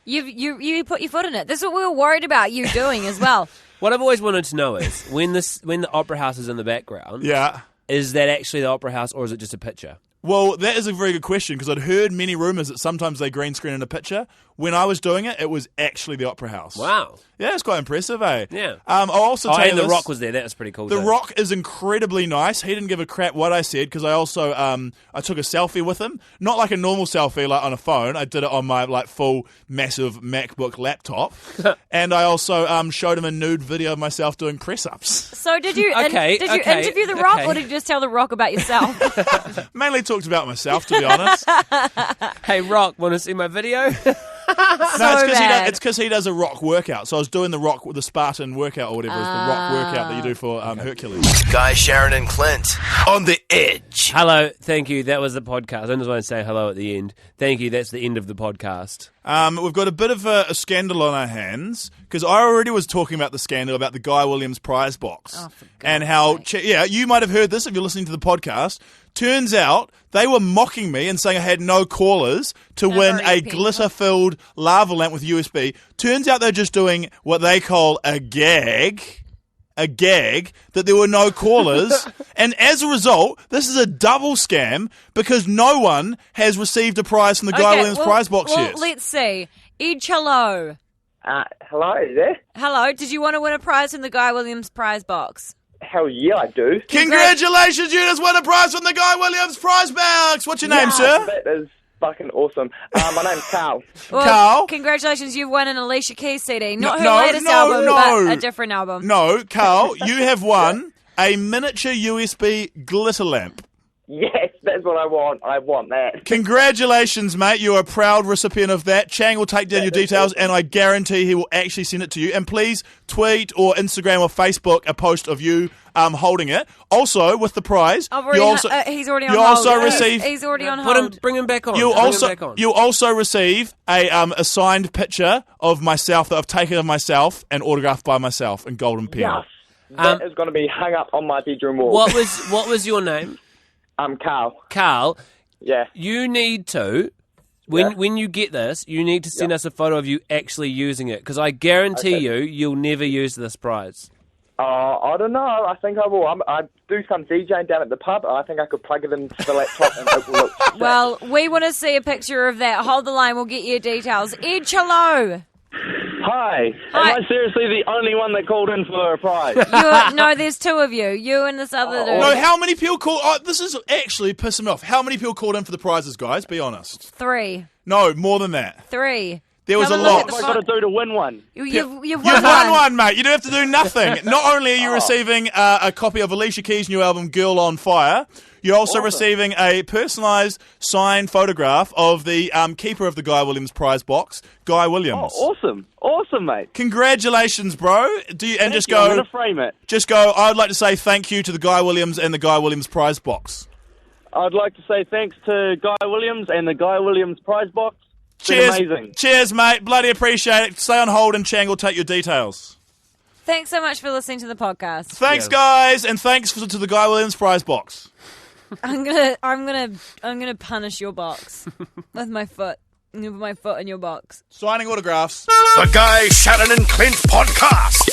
You put your foot in it. This is what we were worried about you doing as well. What I've always wanted to know is, when the Opera House is in the background, yeah, is that actually the Opera House or is it just a picture? Well, that is a very good question because I'd heard many rumours that sometimes they green screen in a picture. When I was doing it, it was actually the Opera House. Wow. Yeah, it's quite impressive, eh? Yeah. I'll also tell you and The this. Rock was there. That was pretty cool. The too. Rock is incredibly nice. He didn't give a crap what I said because I also I took a selfie with him. Not like a normal selfie like on a phone. I did it on my full massive MacBook laptop. And I also showed him a nude video of myself doing press-ups. So did you interview The Rock or did you just tell The Rock about yourself? Mainly talked about myself, to be honest. Hey, Rock, want to see my video? It's because he does a Rock workout. So I was doing the Spartan workout or whatever is the Rock workout that you do for Hercules. Guy, Sharyn and Clint on the edge. Hello, thank you. That was the podcast. I just want to say hello at the end. Thank you. That's the end of the podcast. We've got a bit of a scandal on our hands because I already was talking about the scandal about the Guy Williams prize box and how you might have heard this if you're listening to the podcast. Turns out they were mocking me and saying I had no callers to win a glitter-filled lava lamp with USB. Turns out they're just doing what they call a gag, that there were no callers. And as a result, this is a double scam because no one has received a prize from the Guy Williams prize box yet. Let's see. Edge, hello. Hello, are you there? Hello. Did you want to win a prize from the Guy Williams prize box? Hell yeah, I do. Congratulations, you just won a prize from the Guy Williams prize box. What's your name, sir? That is fucking awesome. My name's Carl. Well, Carl? Congratulations, you've won an Alicia Keys CD. Not her latest album, but a different album. No, Carl, you have won a miniature USB glitter lamp. Yes, that's what I want. I want that. Congratulations, mate. You're a proud recipient of that. Chang will take down your details, and I guarantee he will actually send it to you. And please tweet or Instagram or Facebook a post of you holding it. Also, with the prize, he's already on hold. He's already on hold. Bring him back on. You'll also receive a signed picture of myself that I've taken of myself and autographed by myself in golden pen. Yes, that is going to be hung up on my bedroom wall. What was your name? Carl. Carl. Yeah. You need to, when you get this, you need to send us a photo of you actually using it, because I guarantee you'll never use this prize. I don't know. I think I will. I do some DJing down at the pub. I think I could plug it into the laptop and it will look sick. Well, we want to see a picture of that. Hold the line. We'll get your details. Edge, hello. Hi. Am I seriously the only one that called in for a prize? No, there's two of you. You and this other dude. No, how many people called? Oh, this is actually pissing me off. How many people called in for the prizes, guys? Be honest. 3. No, more than that. 3. There was a lot. What have I got to do to win one? You've won one, mate. You don't have to do nothing. Not only are you receiving a copy of Alicia Keys' new album, Girl on Fire, you're also receiving a personalised signed photograph of the keeper of the Guy Williams prize box, Guy Williams. Oh, awesome. Awesome, mate. Congratulations, bro. I'm going to frame it. Just go, I'd like to say thank you to the Guy Williams and the Guy Williams prize box. I'd like to say thanks to Guy Williams and the Guy Williams prize box. Cheers. Amazing. Cheers, mate. Bloody appreciate it. Stay on hold and Chang will take your details. Thanks so much for listening to the podcast. Thanks, guys, and thanks to the Guy Williams prize box. I'm gonna punish your box with my foot. I'm gonna put my foot in your box. Signing autographs. The Guy, Sharyn and Clint podcast.